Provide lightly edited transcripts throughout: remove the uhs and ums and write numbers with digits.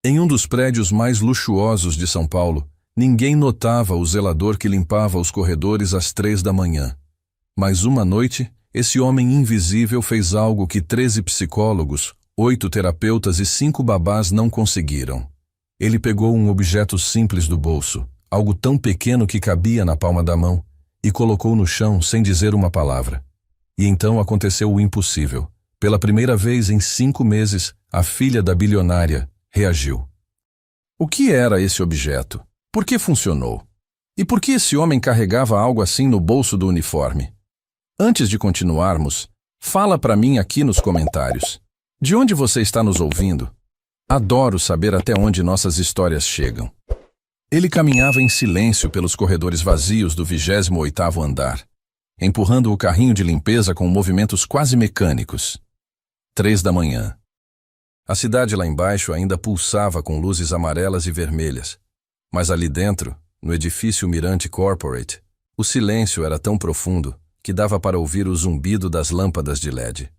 Em um dos prédios mais luxuosos de São Paulo, ninguém notava o zelador que limpava os corredores às 3 da manhã. Mas uma noite, esse homem invisível fez algo que 13 psicólogos, 8 terapeutas e 5 babás não conseguiram. Ele pegou um objeto simples do bolso, algo tão pequeno que cabia na palma da mão, e colocou no chão sem dizer uma palavra. E então aconteceu o impossível. Pela primeira vez em 5 meses, a filha da bilionária reagiu. O que era esse objeto? Por que funcionou? E por que esse homem carregava algo assim no bolso do uniforme? Antes de continuarmos, fala para mim aqui nos comentários. De onde você está nos ouvindo? Adoro saber até onde nossas histórias chegam. Ele caminhava em silêncio pelos corredores vazios do 28º andar, empurrando o carrinho de limpeza com movimentos quase mecânicos. 3 da manhã. A cidade lá embaixo ainda pulsava com luzes amarelas e vermelhas, mas ali dentro, no edifício Mirante Corporate, o silêncio era tão profundo que dava para ouvir o zumbido das lâmpadas de LED.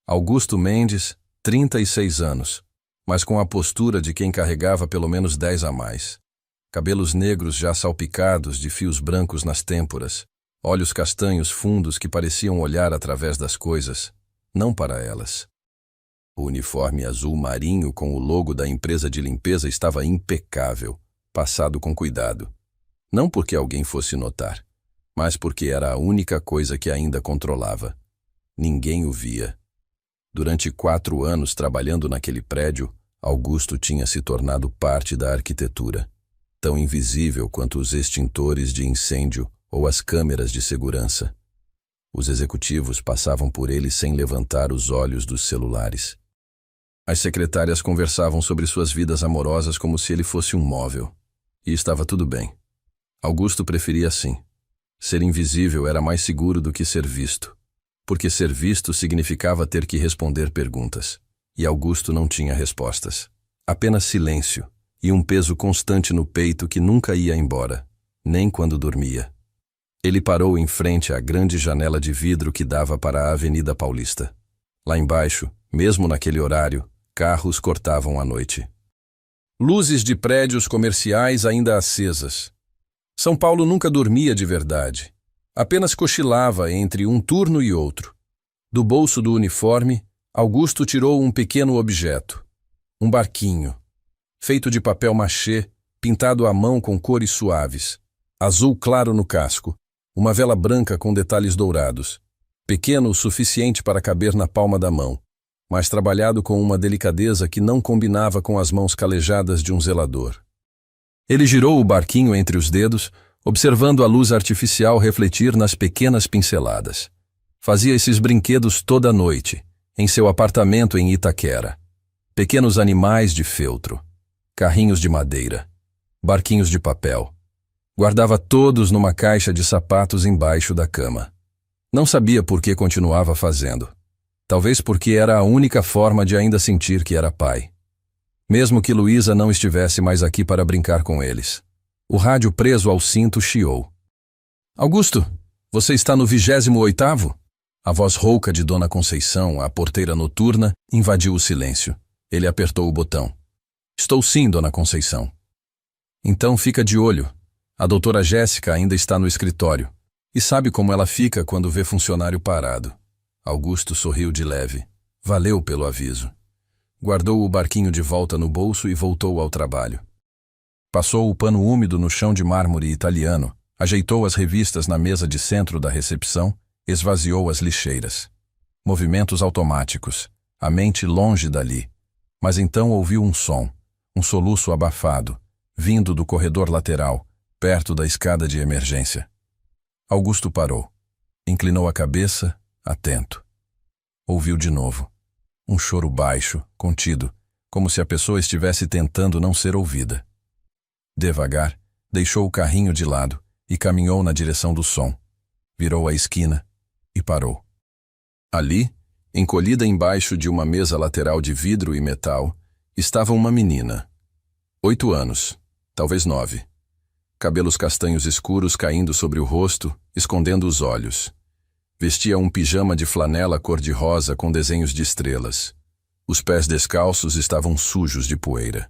Augusto Mendes, 36 anos, mas com a postura de quem carregava pelo menos 10 a mais. Cabelos negros já salpicados de fios brancos nas têmporas, olhos castanhos fundos que pareciam olhar através das coisas, não para elas. O uniforme azul marinho com o logo da empresa de limpeza estava impecável, passado com cuidado. Não porque alguém fosse notar, mas porque era a única coisa que ainda controlava. Ninguém o via. Durante 4 anos trabalhando naquele prédio, Augusto tinha se tornado parte da arquitetura, tão invisível quanto os extintores de incêndio ou as câmeras de segurança. Os executivos passavam por ele sem levantar os olhos dos celulares. As secretárias conversavam sobre suas vidas amorosas como se ele fosse um móvel. E estava tudo bem. Augusto preferia assim. Ser invisível era mais seguro do que ser visto, porque ser visto significava ter que responder perguntas. E Augusto não tinha respostas. Apenas silêncio e um peso constante no peito que nunca ia embora, nem quando dormia. Ele parou em frente à grande janela de vidro que dava para a Avenida Paulista. Lá embaixo, mesmo naquele horário, carros cortavam a noite. Luzes de prédios comerciais ainda acesas. São Paulo nunca dormia de verdade. Apenas cochilava entre um turno e outro. Do bolso do uniforme, Augusto tirou um pequeno objeto. Um barquinho, feito de papel machê, pintado à mão com cores suaves. Azul claro no casco, uma vela branca com detalhes dourados. Pequeno o suficiente para caber na palma da mão, mas trabalhado com uma delicadeza que não combinava com as mãos calejadas de um zelador. Ele girou o barquinho entre os dedos, observando a luz artificial refletir nas pequenas pinceladas. Fazia esses brinquedos toda noite, em seu apartamento em Itaquera. Pequenos animais de feltro, carrinhos de madeira, barquinhos de papel. Guardava todos numa caixa de sapatos embaixo da cama. Não sabia por que continuava fazendo. Talvez porque era a única forma de ainda sentir que era pai. Mesmo que Luísa não estivesse mais aqui para brincar com eles. O rádio preso ao cinto chiou. Augusto, você está no 28º? A voz rouca de Dona Conceição, a porteira noturna, invadiu o silêncio. Ele apertou o botão. Estou sim, Dona Conceição. Então fica de olho. A doutora Jéssica ainda está no escritório. E sabe como ela fica quando vê funcionário parado. Augusto sorriu de leve. Valeu pelo aviso. Guardou o barquinho de volta no bolso e voltou ao trabalho. Passou o pano úmido no chão de mármore italiano, ajeitou as revistas na mesa de centro da recepção, esvaziou as lixeiras. Movimentos automáticos, a mente longe dali. Mas então ouviu um som, um soluço abafado, vindo do corredor lateral, perto da escada de emergência. Augusto parou. Inclinou a cabeça, atento. Ouviu de novo. Um choro baixo, contido, como se a pessoa estivesse tentando não ser ouvida. Devagar, deixou o carrinho de lado e caminhou na direção do som. Virou a esquina e parou. Ali, encolhida embaixo de uma mesa lateral de vidro e metal, estava uma menina. 8 anos, talvez 9. Cabelos castanhos escuros caindo sobre o rosto, escondendo os olhos. Vestia um pijama de flanela cor-de-rosa com desenhos de estrelas. Os pés descalços estavam sujos de poeira.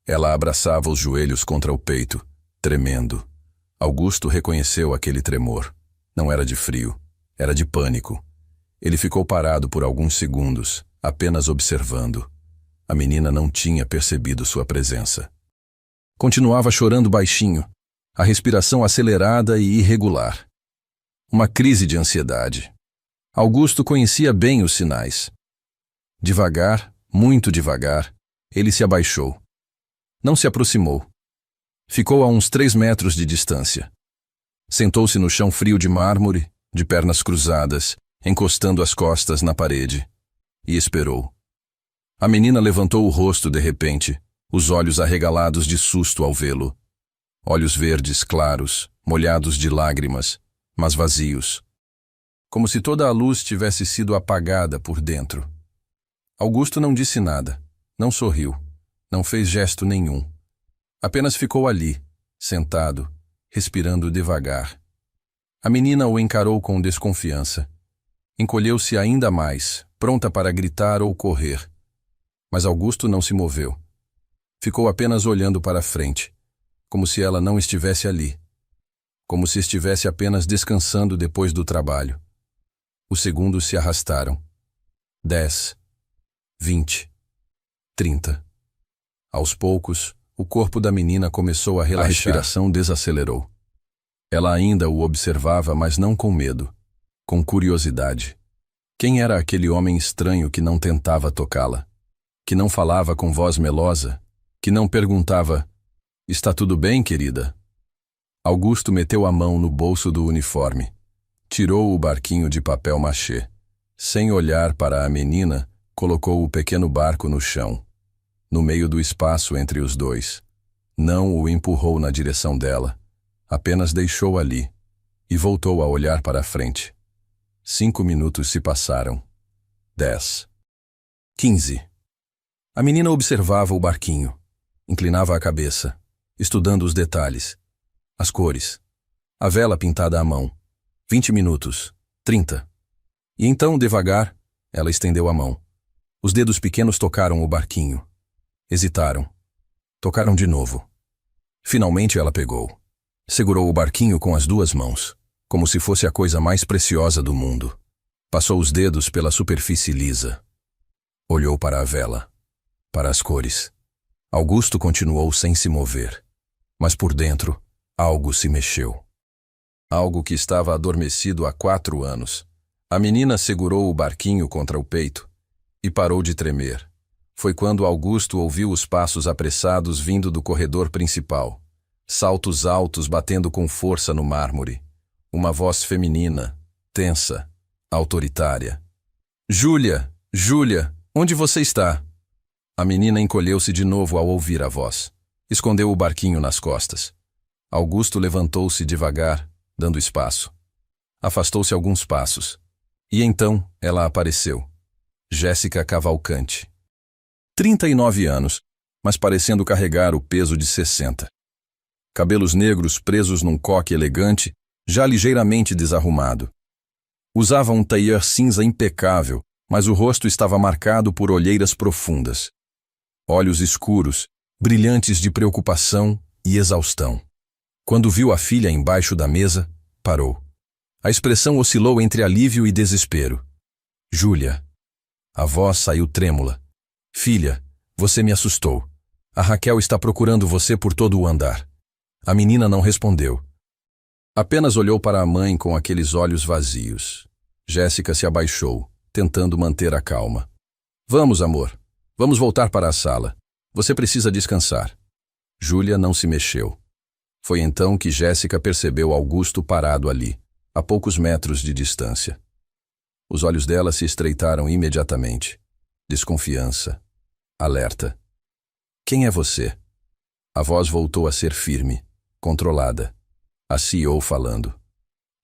Ela abraçava os joelhos contra o peito, tremendo. Augusto reconheceu aquele tremor. Não era de frio, era de pânico. Ele ficou parado por alguns segundos, apenas observando. A menina não tinha percebido sua presença. Continuava chorando baixinho, a respiração acelerada e irregular. Uma crise de ansiedade. Augusto conhecia bem os sinais. Devagar, muito devagar, ele se abaixou. Não se aproximou. Ficou a uns 3 metros de distância. Sentou-se no chão frio de mármore, de pernas cruzadas, encostando as costas na parede, e esperou. A menina levantou o rosto de repente, os olhos arregalados de susto ao vê-lo. Olhos verdes claros, molhados de lágrimas, mas vazios. Como se toda a luz tivesse sido apagada por dentro. Augusto não disse nada, não sorriu, não fez gesto nenhum. Apenas ficou ali, sentado, respirando devagar. A menina o encarou com desconfiança. Encolheu-se ainda mais, pronta para gritar ou correr. Mas Augusto não se moveu. Ficou apenas olhando para a frente, como se ela não estivesse ali. Como se estivesse apenas descansando depois do trabalho. Os segundos se arrastaram. 10, 20, 30. Aos poucos, o corpo da menina começou a relaxar. A respiração desacelerou. Ela ainda o observava, mas não com medo, com curiosidade. Quem era aquele homem estranho que não tentava tocá-la? Que não falava com voz melosa? Que não perguntava: "Está tudo bem, querida?" Augusto meteu a mão no bolso do uniforme. Tirou o barquinho de papel machê. Sem olhar para a menina, colocou o pequeno barco no chão, no meio do espaço entre os dois. Não o empurrou na direção dela. Apenas deixou ali e voltou a olhar para a frente. 5 minutos se passaram. 10. 15. A menina observava o barquinho. Inclinava a cabeça, estudando os detalhes, as cores, a vela pintada à mão. 20 minutos. 30. E então, devagar, ela estendeu a mão. Os dedos pequenos tocaram o barquinho. Hesitaram. Tocaram de novo. Finalmente ela pegou. Segurou o barquinho com as 2 mãos, como se fosse a coisa mais preciosa do mundo. Passou os dedos pela superfície lisa. Olhou para a vela, para as cores. Augusto continuou sem se mover. Mas por dentro, algo se mexeu. Algo que estava adormecido há 4 anos. A menina segurou o barquinho contra o peito e parou de tremer. Foi quando Augusto ouviu os passos apressados vindo do corredor principal. Saltos altos batendo com força no mármore. Uma voz feminina, tensa, autoritária. "Júlia, Júlia, onde você está?" A menina encolheu-se de novo ao ouvir a voz. Escondeu o barquinho nas costas. Augusto levantou-se devagar, dando espaço. Afastou-se alguns passos. E então ela apareceu. Jéssica Cavalcante. 39 anos, mas parecendo carregar o peso de 60. Cabelos negros presos num coque elegante, já ligeiramente desarrumado. Usava um tailleur cinza impecável, mas o rosto estava marcado por olheiras profundas. Olhos escuros, brilhantes de preocupação e exaustão. Quando viu a filha embaixo da mesa, parou. A expressão oscilou entre alívio e desespero. "Júlia." A voz saiu trêmula. "Filha, você me assustou. A Raquel está procurando você por todo o andar." A menina não respondeu. Apenas olhou para a mãe com aqueles olhos vazios. Jéssica se abaixou, tentando manter a calma. "Vamos, amor. Vamos voltar para a sala. Você precisa descansar." Júlia não se mexeu. Foi então que Jéssica percebeu Augusto parado ali, a poucos metros de distância. Os olhos dela se estreitaram imediatamente. Desconfiança. Alerta. "Quem é você?" A voz voltou a ser firme, controlada. A CEO falando.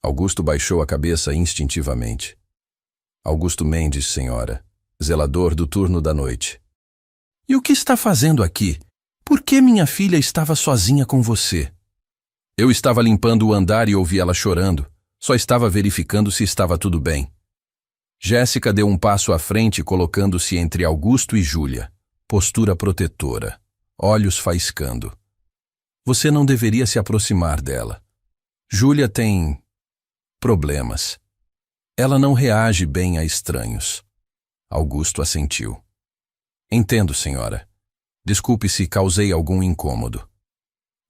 Augusto baixou a cabeça instintivamente. "Augusto Mendes, senhora. Zelador do turno da noite." "E o que está fazendo aqui? Por que minha filha estava sozinha com você?" "Eu estava limpando o andar e ouvi ela chorando. Só estava verificando se estava tudo bem." Jéssica deu um passo à frente, colocando-se entre Augusto e Júlia. Postura protetora. olhos faiscando. Você não deveria se aproximar dela. Júlia tem problemas. Ela não reage bem a estranhos. Augusto assentiu. Entendo, senhora. Desculpe se causei algum incômodo.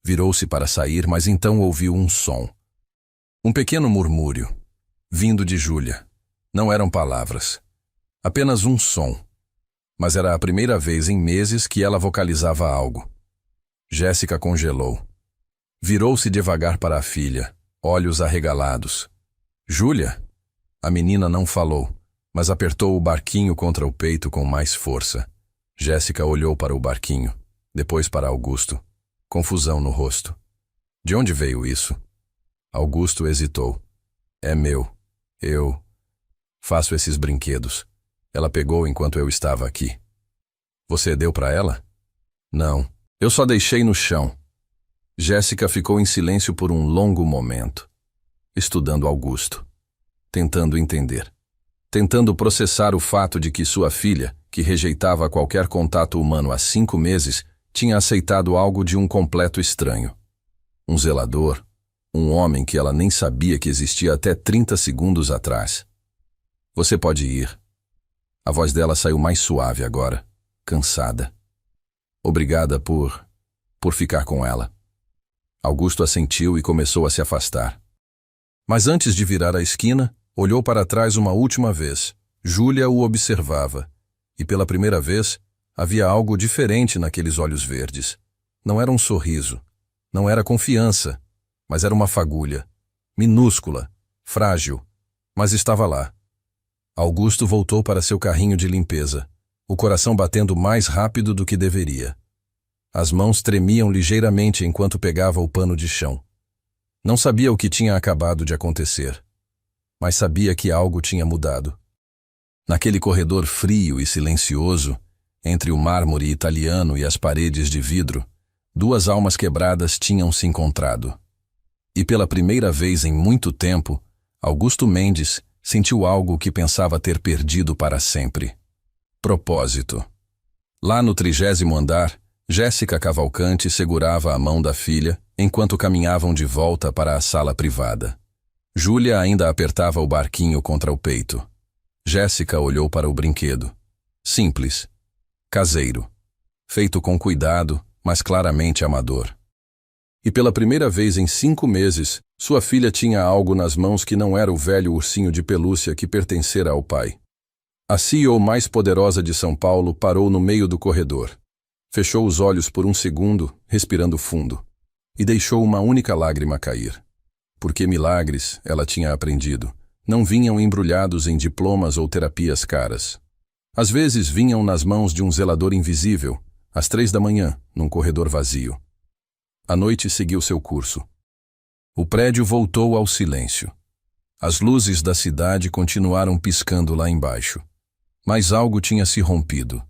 Virou-se para sair, mas então ouviu um som. Um pequeno murmúrio, vindo de Júlia. Não eram palavras. Apenas um som. Mas era a primeira vez em meses que ela vocalizava algo. Jéssica congelou. Virou-se devagar para a filha, olhos arregalados. Júlia? A menina não falou, mas apertou o barquinho contra o peito com mais força. Jéssica olhou para o barquinho, depois para Augusto. Confusão no rosto. De onde veio isso? Augusto hesitou. É meu. Eu faço esses brinquedos. Ela pegou enquanto eu estava aqui. Você deu para ela? Não. Eu só deixei no chão. Jéssica ficou em silêncio por um longo momento, estudando Augusto, tentando entender, tentando processar o fato de que sua filha, que rejeitava qualquer contato humano há 5 meses, tinha aceitado algo de um completo estranho. Um zelador, um homem que ela nem sabia que existia até 30 segundos atrás. Você pode ir. A voz dela saiu mais suave agora, cansada. Obrigada por ficar com ela. Augusto assentiu e começou a se afastar. Mas antes de virar a esquina, olhou para trás uma última vez. Júlia o observava. E pela primeira vez, havia algo diferente naqueles olhos verdes. Não era um sorriso. Não era confiança. Mas era uma fagulha. Minúscula. Frágil. Mas estava lá. Augusto voltou para seu carrinho de limpeza, o coração batendo mais rápido do que deveria. As mãos tremiam ligeiramente enquanto pegava o pano de chão. Não sabia o que tinha acabado de acontecer, mas sabia que algo tinha mudado. Naquele corredor frio e silencioso, entre o mármore italiano e as paredes de vidro, 2 almas quebradas tinham se encontrado. E pela primeira vez em muito tempo, Augusto Mendes sentiu algo que pensava ter perdido para sempre. Propósito. Lá no 30º andar, Jéssica Cavalcante segurava a mão da filha enquanto caminhavam de volta para a sala privada. Júlia ainda apertava o barquinho contra o peito. Jéssica olhou para o brinquedo. Simples. Caseiro. Feito com cuidado, mas claramente amador. E pela primeira vez em 5 meses, sua filha tinha algo nas mãos que não era o velho ursinho de pelúcia que pertencera ao pai. A CEO mais poderosa de São Paulo parou no meio do corredor. Fechou os olhos por um segundo, respirando fundo, e deixou uma única lágrima cair. Porque milagres, ela tinha aprendido, não vinham embrulhados em diplomas ou terapias caras. Às vezes vinham nas mãos de um zelador invisível, às 3 da manhã, num corredor vazio. A noite seguiu seu curso. O prédio voltou ao silêncio. As luzes da cidade continuaram piscando lá embaixo. Mas algo tinha se rompido.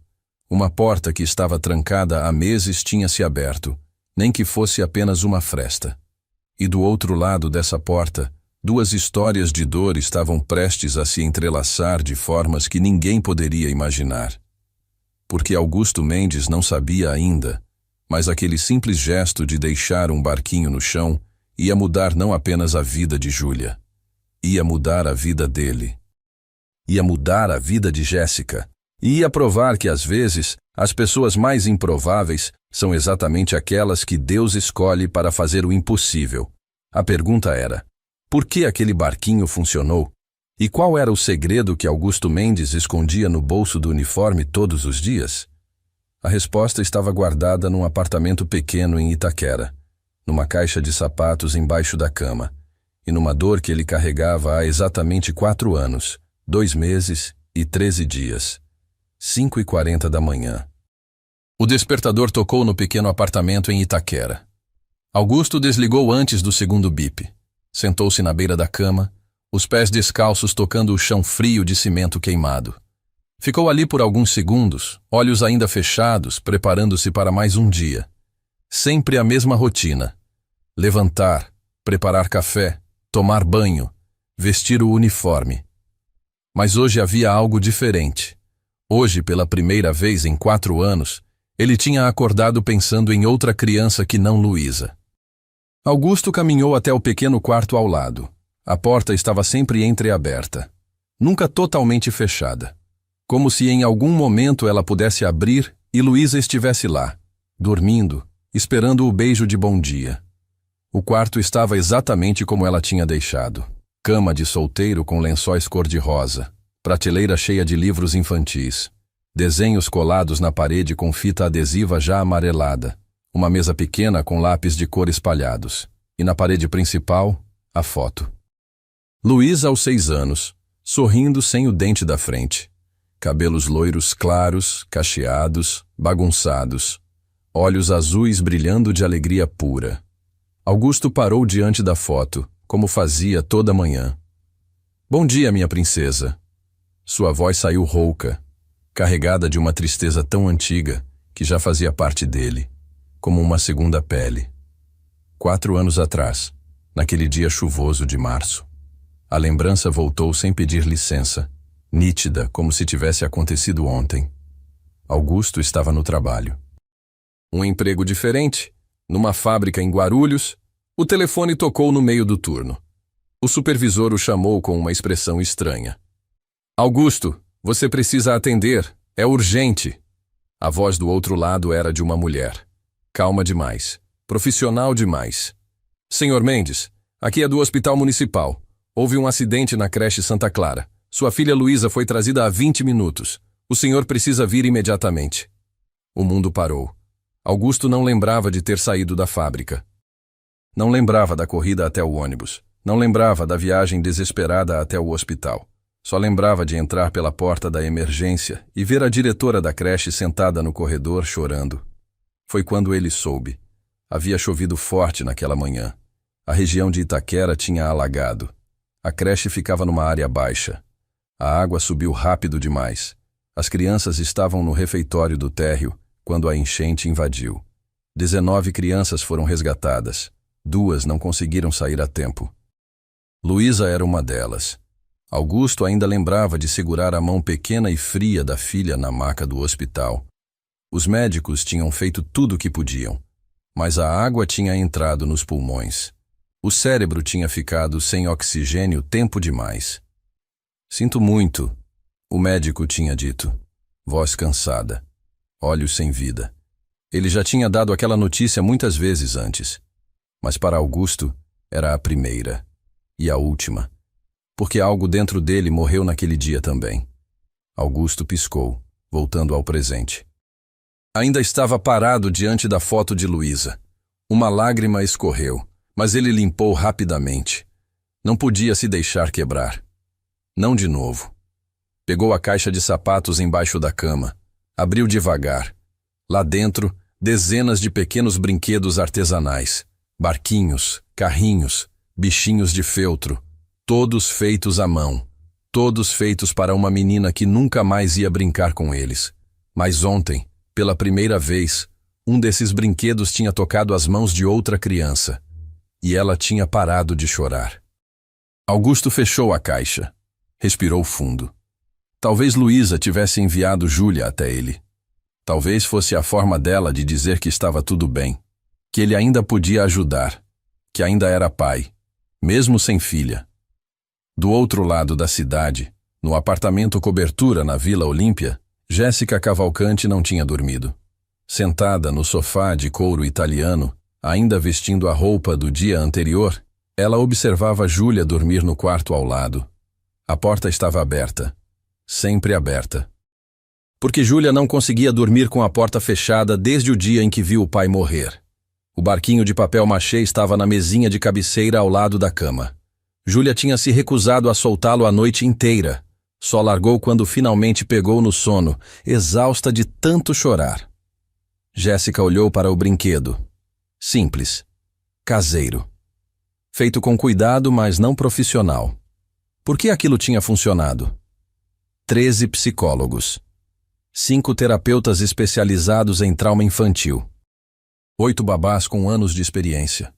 Uma porta que estava trancada há meses tinha se aberto, nem que fosse apenas uma fresta. E do outro lado dessa porta, 2 histórias de dor estavam prestes a se entrelaçar de formas que ninguém poderia imaginar. Porque Augusto Mendes não sabia ainda, mas aquele simples gesto de deixar um barquinho no chão ia mudar não apenas a vida de Júlia. Ia mudar a vida dele. Ia mudar a vida de Jéssica. E ia provar que, às vezes, as pessoas mais improváveis são exatamente aquelas que Deus escolhe para fazer o impossível. A pergunta era, por que aquele barquinho funcionou? E qual era o segredo que Augusto Mendes escondia no bolso do uniforme todos os dias? A resposta estava guardada num apartamento pequeno em Itaquera, numa caixa de sapatos embaixo da cama, e numa dor que ele carregava há exatamente 4 anos, 2 meses e 13 dias. 5h40 da manhã. O despertador tocou no pequeno apartamento em Itaquera. Augusto desligou antes do segundo bip. Sentou-se na beira da cama, os pés descalços tocando o chão frio de cimento queimado. Ficou ali por alguns segundos, olhos ainda fechados, preparando-se para mais um dia. Sempre a mesma rotina. Levantar, preparar café, tomar banho, vestir o uniforme. Mas hoje havia algo diferente. Hoje, pela primeira vez em 4 anos, Ele tinha acordado pensando em outra criança que não Luísa. Augusto caminhou até o pequeno quarto ao lado. A porta estava sempre entreaberta, nunca totalmente fechada, como se em algum momento ela pudesse abrir e Luísa estivesse lá, dormindo, esperando o beijo de bom dia. O quarto estava exatamente como ela tinha deixado. Cama de solteiro com lençóis cor-de-rosa, prateleira cheia de livros infantis, desenhos colados na parede com fita adesiva já amarelada, uma mesa pequena com lápis de cor espalhados, e na parede principal, a foto. Luísa aos 6 anos, sorrindo sem o dente da frente. Cabelos loiros claros, cacheados, bagunçados. Olhos azuis brilhando de alegria pura. Augusto parou diante da foto, como fazia toda manhã. Bom dia, minha princesa. Sua voz saiu rouca, carregada de uma tristeza tão antiga que já fazia parte dele, como uma segunda pele. 4 anos atrás, naquele dia chuvoso de março. A lembrança voltou sem pedir licença, nítida como se tivesse acontecido ontem. Augusto estava no trabalho. Um emprego diferente, numa fábrica em Guarulhos. O telefone tocou no meio do turno. O supervisor o chamou com uma expressão estranha. Augusto, você precisa atender, é urgente. A voz do outro lado era de uma mulher. Calma demais, profissional demais. Senhor Mendes, aqui é do Hospital Municipal. Houve um acidente na creche Santa Clara. Sua filha Luísa foi trazida há 20 minutos. O senhor precisa vir imediatamente. O mundo parou. Augusto não lembrava de ter saído da fábrica. Não lembrava da corrida até o ônibus. Não lembrava da viagem desesperada até o hospital. Só lembrava de entrar pela porta da emergência e ver a diretora da creche sentada no corredor chorando. Foi quando ele soube. Havia chovido forte naquela manhã. A região de Itaquera tinha alagado. A creche ficava numa área baixa. A água subiu rápido demais. As crianças estavam no refeitório do térreo quando a enchente invadiu. 19 crianças foram resgatadas. 2 não conseguiram sair a tempo. Luísa era uma delas. Augusto ainda lembrava de segurar a mão pequena e fria da filha na maca do hospital. Os médicos tinham feito tudo o que podiam, mas a água tinha entrado nos pulmões. O cérebro tinha ficado sem oxigênio tempo demais. Sinto muito, o médico tinha dito, voz cansada, olhos sem vida. Ele já tinha dado aquela notícia muitas vezes antes, mas para Augusto era a primeira e a última, porque algo dentro dele morreu naquele dia também. Augusto piscou, voltando ao presente. Ainda estava parado diante da foto de Luísa. Uma lágrima escorreu, mas ele limpou rapidamente. Não podia se deixar quebrar. Não de novo. Pegou a caixa de sapatos embaixo da cama. Abriu devagar. Lá dentro, dezenas de pequenos brinquedos artesanais. Barquinhos, carrinhos, bichinhos de feltro. Todos feitos à mão. Todos feitos para uma menina que nunca mais ia brincar com eles. Mas ontem, pela primeira vez, um desses brinquedos tinha tocado as mãos de outra criança. E ela tinha parado de chorar. Augusto fechou a caixa. Respirou fundo. Talvez Luísa tivesse enviado Júlia até ele. Talvez fosse a forma dela de dizer que estava tudo bem, que ele ainda podia ajudar, que ainda era pai, mesmo sem filha. Do outro lado da cidade, no apartamento cobertura na Vila Olímpia, Jéssica Cavalcante não tinha dormido. Sentada no sofá de couro italiano, ainda vestindo a roupa do dia anterior, ela observava Júlia dormir no quarto ao lado. A porta estava aberta, sempre aberta. Porque Júlia não conseguia dormir com a porta fechada desde o dia em que viu o pai morrer. O barquinho de papel machê estava na mesinha de cabeceira ao lado da cama. Júlia tinha se recusado a soltá-lo a noite inteira. Só largou quando finalmente pegou no sono, exausta de tanto chorar. Jéssica olhou para o brinquedo. Simples. Caseiro. Feito com cuidado, mas não profissional. Por que aquilo tinha funcionado? 13 psicólogos. 5 terapeutas especializados em trauma infantil. 8 babás com anos de experiência.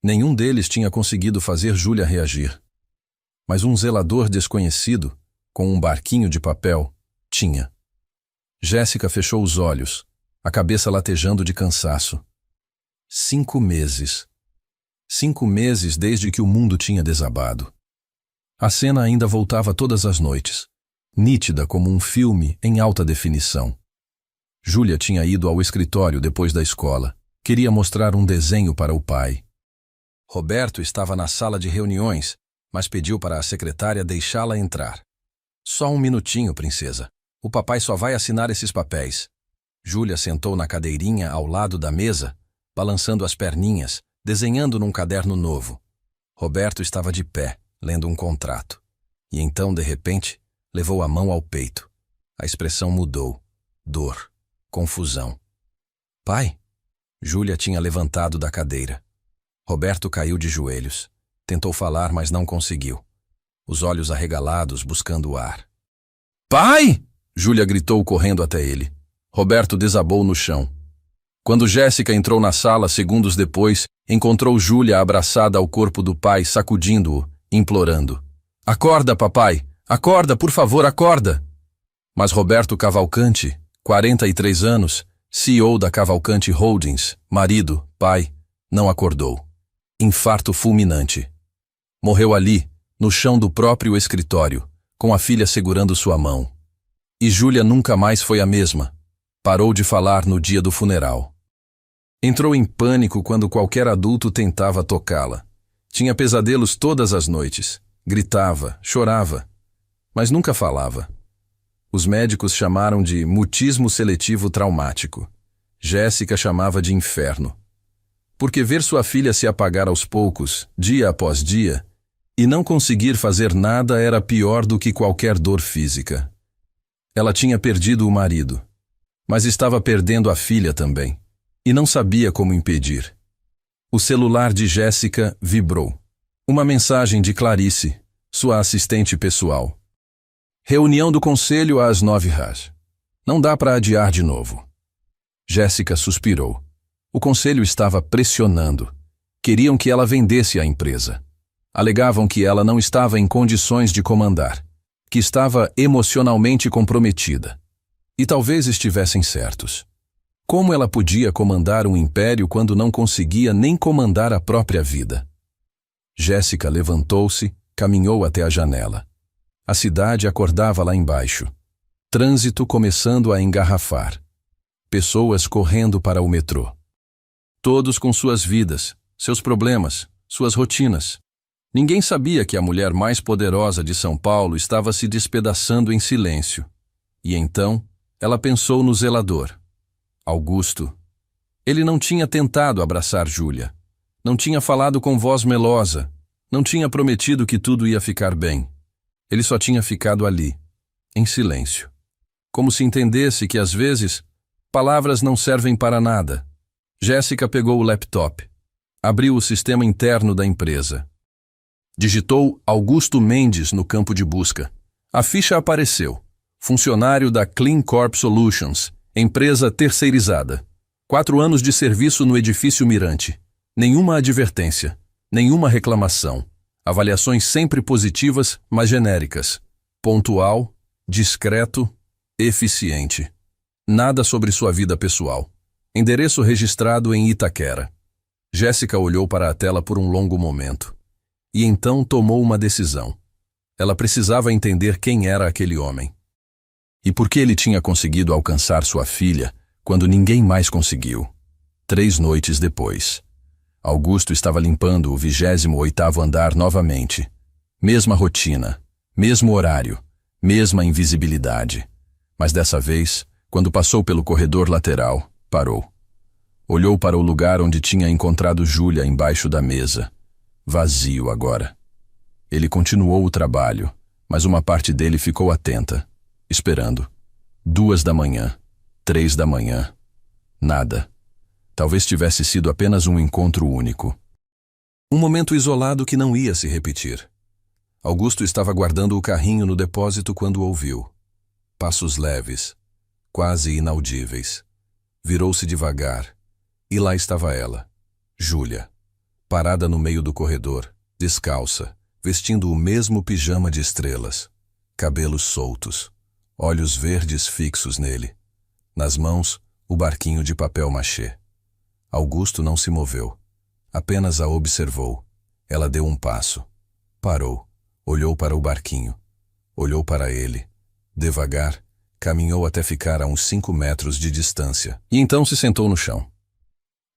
Nenhum deles tinha conseguido fazer Júlia reagir. Mas um zelador desconhecido, com um barquinho de papel, tinha. Jéssica fechou os olhos, a cabeça latejando de cansaço. 5 meses. 5 meses desde que o mundo tinha desabado. A cena ainda voltava todas as noites, nítida como um filme em alta definição. Júlia tinha ido ao escritório depois da escola. Queria mostrar um desenho para o pai. Roberto estava na sala de reuniões, mas pediu para a secretária deixá-la entrar. Só um minutinho, princesa. O papai só vai assinar esses papéis. Júlia sentou na cadeirinha ao lado da mesa, balançando as perninhas, desenhando num caderno novo. Roberto estava de pé, lendo um contrato. E então, de repente, levou a mão ao peito. A expressão mudou. Dor. Confusão. Pai? Júlia tinha levantado da cadeira. Roberto caiu de joelhos. Tentou falar, mas não conseguiu. Os olhos arregalados, buscando o ar. Pai! Júlia gritou correndo até ele. Roberto desabou no chão. Quando Jéssica entrou na sala segundos depois, encontrou Júlia abraçada ao corpo do pai, sacudindo-o, implorando. Acorda, papai! Acorda, por favor, acorda! Mas Roberto Cavalcante, 43 anos, CEO da Cavalcante Holdings, marido, pai, não acordou. Infarto fulminante. Morreu ali, no chão do próprio escritório, com a filha segurando sua mão. E Júlia nunca mais foi a mesma. Parou de falar no dia do funeral. Entrou em pânico quando qualquer adulto tentava tocá-la. Tinha pesadelos todas as noites. Gritava, chorava, mas nunca falava. Os médicos chamaram de mutismo seletivo traumático. Jéssica chamava de inferno. Porque ver sua filha se apagar aos poucos, dia após dia, e não conseguir fazer nada era pior do que qualquer dor física. Ela tinha perdido o marido, mas estava perdendo a filha também, e não sabia como impedir. O celular de Jéssica vibrou. Uma mensagem de Clarice, sua assistente pessoal. Reunião do conselho às 9h. Não dá para adiar de novo. Jéssica suspirou. O conselho estava pressionando. Queriam que ela vendesse a empresa. Alegavam que ela não estava em condições de comandar, que estava emocionalmente comprometida. E talvez estivessem certos. Como ela podia comandar um império quando não conseguia nem comandar a própria vida? Jéssica levantou-se, caminhou até a janela. A cidade acordava lá embaixo. Trânsito começando a engarrafar. Pessoas correndo para o metrô. Todos com suas vidas, seus problemas, suas rotinas. Ninguém sabia que a mulher mais poderosa de São Paulo estava se despedaçando em silêncio. E então, ela pensou no zelador. Augusto. Ele não tinha tentado abraçar Júlia. Não tinha falado com voz melosa. Não tinha prometido que tudo ia ficar bem. Ele só tinha ficado ali, em silêncio. Como se entendesse que, às vezes, palavras não servem para nada. Jéssica pegou o laptop. Abriu o sistema interno da empresa. Digitou Augusto Mendes no campo de busca. A ficha apareceu. Funcionário da Clean Corp Solutions, empresa terceirizada. 4 anos de serviço no edifício Mirante. Nenhuma advertência. Nenhuma reclamação. Avaliações sempre positivas, mas genéricas. Pontual, discreto, eficiente. Nada sobre sua vida pessoal. Endereço registrado em Itaquera. Jéssica olhou para a tela por um longo momento. E então tomou uma decisão. Ela precisava entender quem era aquele homem. E por que ele tinha conseguido alcançar sua filha quando ninguém mais conseguiu. 3 noites depois. Augusto estava limpando o 28º andar novamente. Mesma rotina, mesmo horário, mesma invisibilidade. Mas dessa vez, quando passou pelo corredor lateral, parou. Olhou para o lugar onde tinha encontrado Júlia embaixo da mesa. Vazio agora. Ele continuou o trabalho, mas uma parte dele ficou atenta, esperando. 2 da manhã, 3 da manhã. Nada. Talvez tivesse sido apenas um encontro único. Um momento isolado que não ia se repetir. Augusto estava guardando o carrinho no depósito quando ouviu. Passos leves, quase inaudíveis. Virou-se devagar, e lá estava ela, Júlia, parada no meio do corredor, descalça, vestindo o mesmo pijama de estrelas, cabelos soltos, olhos verdes fixos nele. Nas mãos, o barquinho de papel machê. Augusto não se moveu. Apenas a observou. Ela deu um passo. Parou. Olhou para o barquinho. Olhou para ele. Devagar, caminhou até ficar a uns 5 metros de distância. E então se sentou no chão.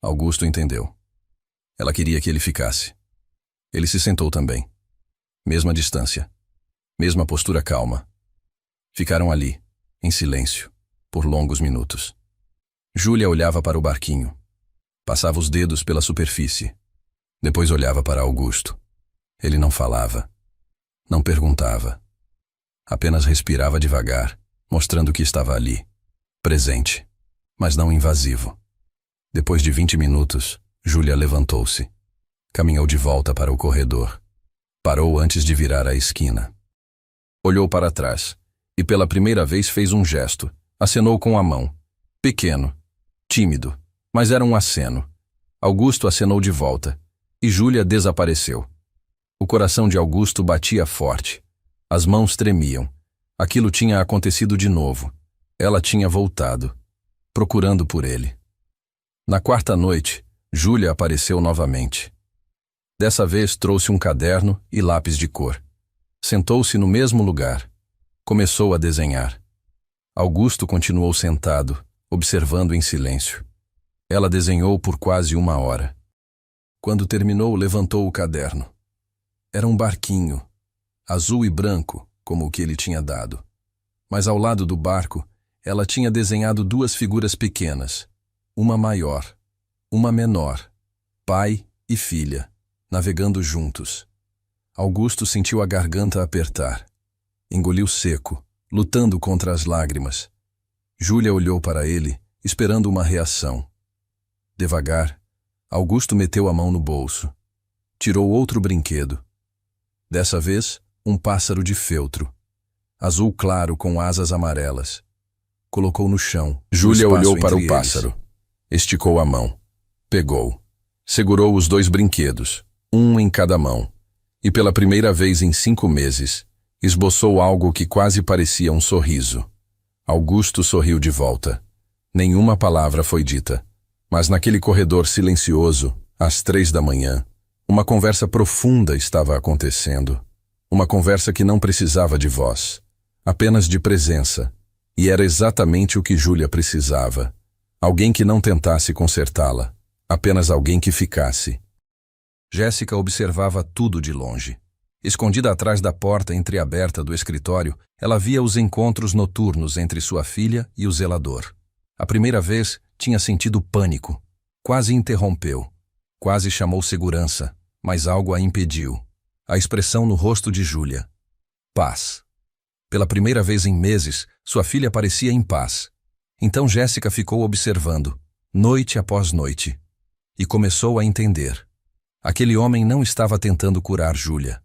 Augusto entendeu. Ela queria que ele ficasse. Ele se sentou também. Mesma distância. Mesma postura calma. Ficaram ali, em silêncio, por longos minutos. Júlia olhava para o barquinho. Passava os dedos pela superfície. Depois olhava para Augusto. Ele não falava. Não perguntava. Apenas respirava devagar, mostrando que estava ali, presente, mas não invasivo. Depois de 20 minutos, Júlia levantou-se. Caminhou de volta para o corredor. Parou antes de virar a esquina. Olhou para trás e pela primeira vez fez um gesto. Acenou com a mão. Pequeno, tímido, mas era um aceno. Augusto acenou de volta e Júlia desapareceu. O coração de Augusto batia forte. As mãos tremiam. Aquilo tinha acontecido de novo. Ela tinha voltado, procurando por ele. Na quarta noite, Júlia apareceu novamente. Dessa vez trouxe um caderno e lápis de cor. Sentou-se no mesmo lugar. Começou a desenhar. Augusto continuou sentado, observando em silêncio. Ela desenhou por quase 1 hora. Quando terminou, levantou o caderno. Era um barquinho, azul e branco, como o que ele tinha dado. Mas ao lado do barco, ela tinha desenhado 2 figuras pequenas, uma maior, uma menor, pai e filha, navegando juntos. Augusto sentiu a garganta apertar. Engoliu seco, lutando contra as lágrimas. Júlia olhou para ele, esperando uma reação. Devagar, Augusto meteu a mão no bolso. Tirou outro brinquedo. Dessa vez, um pássaro de feltro, azul claro com asas amarelas. Colocou no chão. Júlia olhou para o pássaro. Esticou a mão. Pegou. Segurou os 2 brinquedos, um em cada mão. E pela primeira vez em 5 meses, esboçou algo que quase parecia um sorriso. Augusto sorriu de volta. Nenhuma palavra foi dita. Mas naquele corredor silencioso, às 3 da manhã, uma conversa profunda estava acontecendo. Uma conversa que não precisava de voz, apenas de presença. E era exatamente o que Júlia precisava. Alguém que não tentasse consertá-la, apenas alguém que ficasse. Jéssica observava tudo de longe. Escondida atrás da porta entreaberta do escritório, ela via os encontros noturnos entre sua filha e o zelador. A primeira vez, tinha sentido pânico. Quase interrompeu. Quase chamou segurança, mas algo a impediu. A expressão no rosto de Júlia. Paz. Pela primeira vez em meses, sua filha parecia em paz. Então Jéssica ficou observando, noite após noite. E começou a entender. Aquele homem não estava tentando curar Júlia.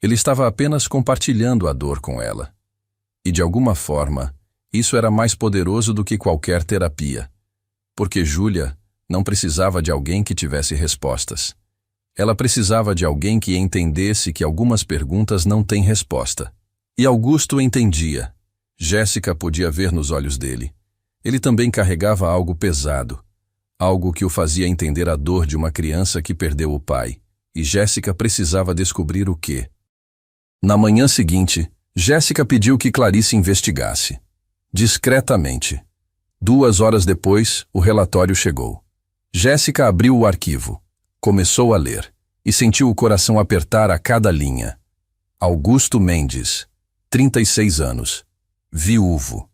Ele estava apenas compartilhando a dor com ela. E de alguma forma, isso era mais poderoso do que qualquer terapia. Porque Júlia não precisava de alguém que tivesse respostas. Ela precisava de alguém que entendesse que algumas perguntas não têm resposta. E Augusto entendia. Jéssica podia ver nos olhos dele. Ele também carregava algo pesado. Algo que o fazia entender a dor de uma criança que perdeu o pai. E Jéssica precisava descobrir o quê. Na manhã seguinte, Jéssica pediu que Clarice investigasse. Discretamente. 2 horas depois, o relatório chegou. Jéssica abriu o arquivo. Começou a ler. E sentiu o coração apertar a cada linha. Augusto Mendes, 36 anos. Viúvo.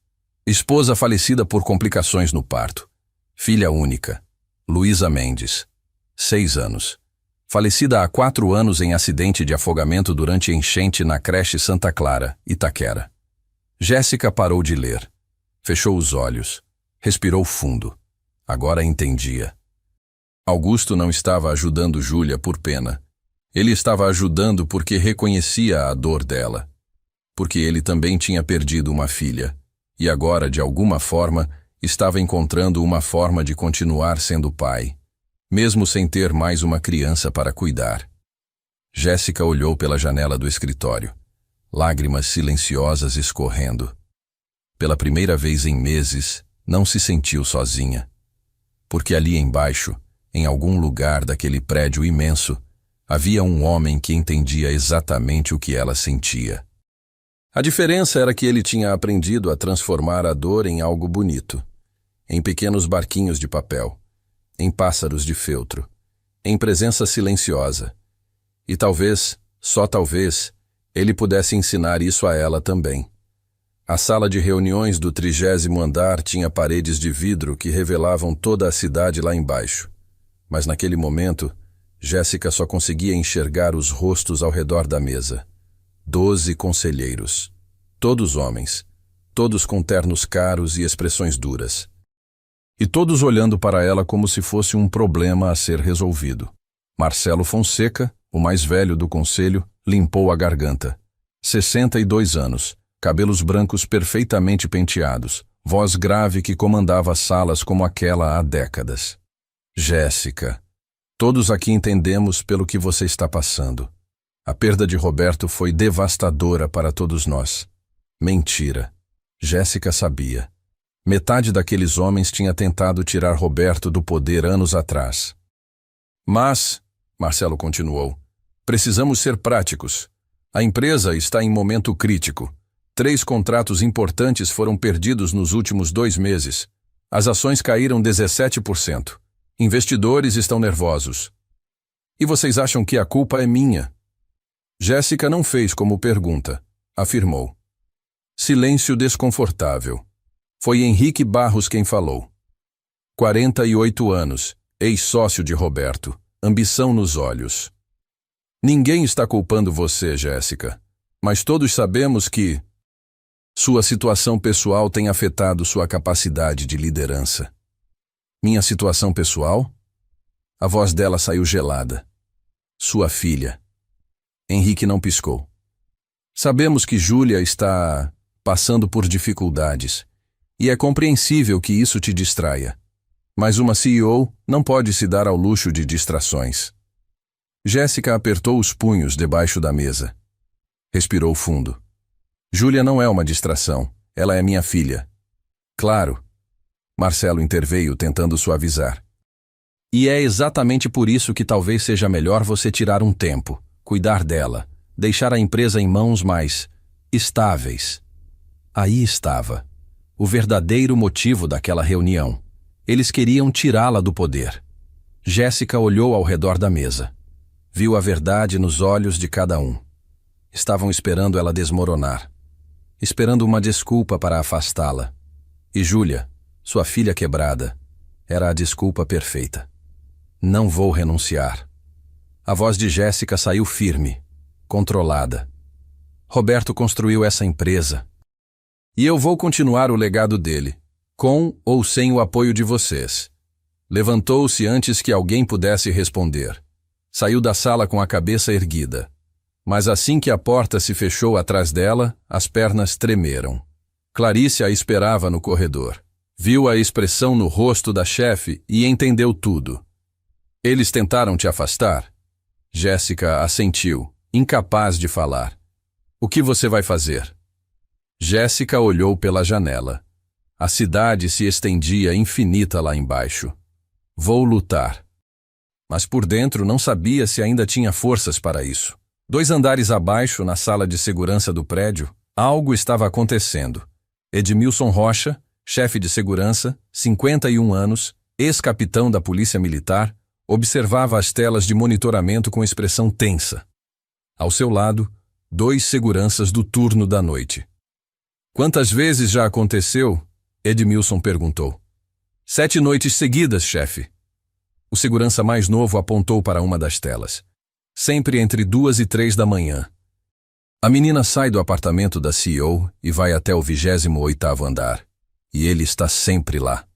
Esposa falecida por complicações no parto. Filha única. Luísa Mendes, 6 anos. Falecida há 4 anos em acidente de afogamento durante enchente na creche Santa Clara, Itaquera. Jéssica parou de ler. Fechou os olhos. Respirou fundo. Agora entendia. Augusto não estava ajudando Júlia por pena. Ele estava ajudando porque reconhecia a dor dela. Porque ele também tinha perdido uma filha. E agora, de alguma forma, estava encontrando uma forma de continuar sendo pai. Mesmo sem ter mais uma criança para cuidar. Jéssica olhou pela janela do escritório. Lágrimas silenciosas escorrendo. Pela primeira vez em meses, Não se sentiu sozinha, porque ali embaixo, em algum lugar daquele prédio imenso, havia um homem que entendia exatamente o que ela sentia. A diferença era que ele tinha aprendido a transformar a dor em algo bonito, em pequenos barquinhos de papel, em pássaros de feltro, em presença silenciosa. E talvez, só talvez, ele pudesse ensinar isso a ela também. A sala de reuniões do 30º andar tinha paredes de vidro que revelavam toda a cidade lá embaixo. Mas naquele momento, Jéssica só conseguia enxergar os rostos ao redor da mesa. 12 conselheiros. Todos homens. Todos com ternos caros e expressões duras. E todos olhando para ela como se fosse um problema a ser resolvido. Marcelo Fonseca, o mais velho do conselho, limpou a garganta. 62 anos, cabelos brancos perfeitamente penteados, voz grave que comandava salas como aquela há décadas. Jéssica, todos aqui entendemos pelo que você está passando. A perda de Roberto foi devastadora para todos nós. Mentira. Jéssica sabia. Metade daqueles homens tinha tentado tirar Roberto do poder anos atrás. Mas, Marcelo continuou, precisamos ser práticos. A empresa está em momento crítico. 3 contratos importantes foram perdidos nos últimos 2 meses. As ações caíram 17%. Investidores estão nervosos. E vocês acham que a culpa é minha? Jéssica não fez como pergunta, afirmou. Silêncio desconfortável. Foi Henrique Barros quem falou. 48 anos, ex-sócio de Roberto, ambição nos olhos. Ninguém está culpando você, Jéssica, mas todos sabemos que sua situação pessoal tem afetado sua capacidade de liderança. Minha situação pessoal? A voz dela saiu gelada. Sua filha. Henrique não piscou. Sabemos que Júlia está passando por dificuldades, e é compreensível que isso te distraia. Mas uma CEO não pode se dar ao luxo de distrações. Jéssica apertou os punhos debaixo da mesa. Respirou fundo. Júlia não é uma distração, ela é minha filha. Claro. Marcelo interveio tentando suavizar. E é exatamente por isso que talvez seja melhor você tirar um tempo, cuidar dela, deixar a empresa em mãos mais estáveis. Aí estava o verdadeiro motivo daquela reunião. Eles queriam tirá-la do poder. Jéssica olhou ao redor da mesa. Viu a verdade nos olhos de cada um. Estavam esperando ela desmoronar. Esperando uma desculpa para afastá-la. E Júlia, sua filha quebrada, era a desculpa perfeita. Não vou renunciar. A voz de Jéssica saiu firme, controlada. Roberto construiu essa empresa. E eu vou continuar o legado dele, com ou sem o apoio de vocês. Levantou-se antes que alguém pudesse responder. Saiu da sala com a cabeça erguida. Mas assim que a porta se fechou atrás dela, as pernas tremeram. Clarice a esperava no corredor. Viu a expressão no rosto da chefe e entendeu tudo. Eles tentaram te afastar? Jéssica assentiu, incapaz de falar. O que você vai fazer? Jéssica olhou pela janela. A cidade se estendia infinita lá embaixo. Vou lutar. Mas por dentro não sabia se ainda tinha forças para isso. 2 andares abaixo, na sala de segurança do prédio, algo estava acontecendo. Edmilson Rocha, chefe de segurança, 51 anos, ex-capitão da Polícia Militar, observava as telas de monitoramento com expressão tensa. Ao seu lado, 2 seguranças do turno da noite. Quantas vezes já aconteceu? Edmilson perguntou. 7 noites seguidas, chefe. O segurança mais novo apontou para uma das telas. Sempre entre 2 e 3 da manhã. A menina sai do apartamento da CEO e vai até o 28º andar. E ele está sempre lá.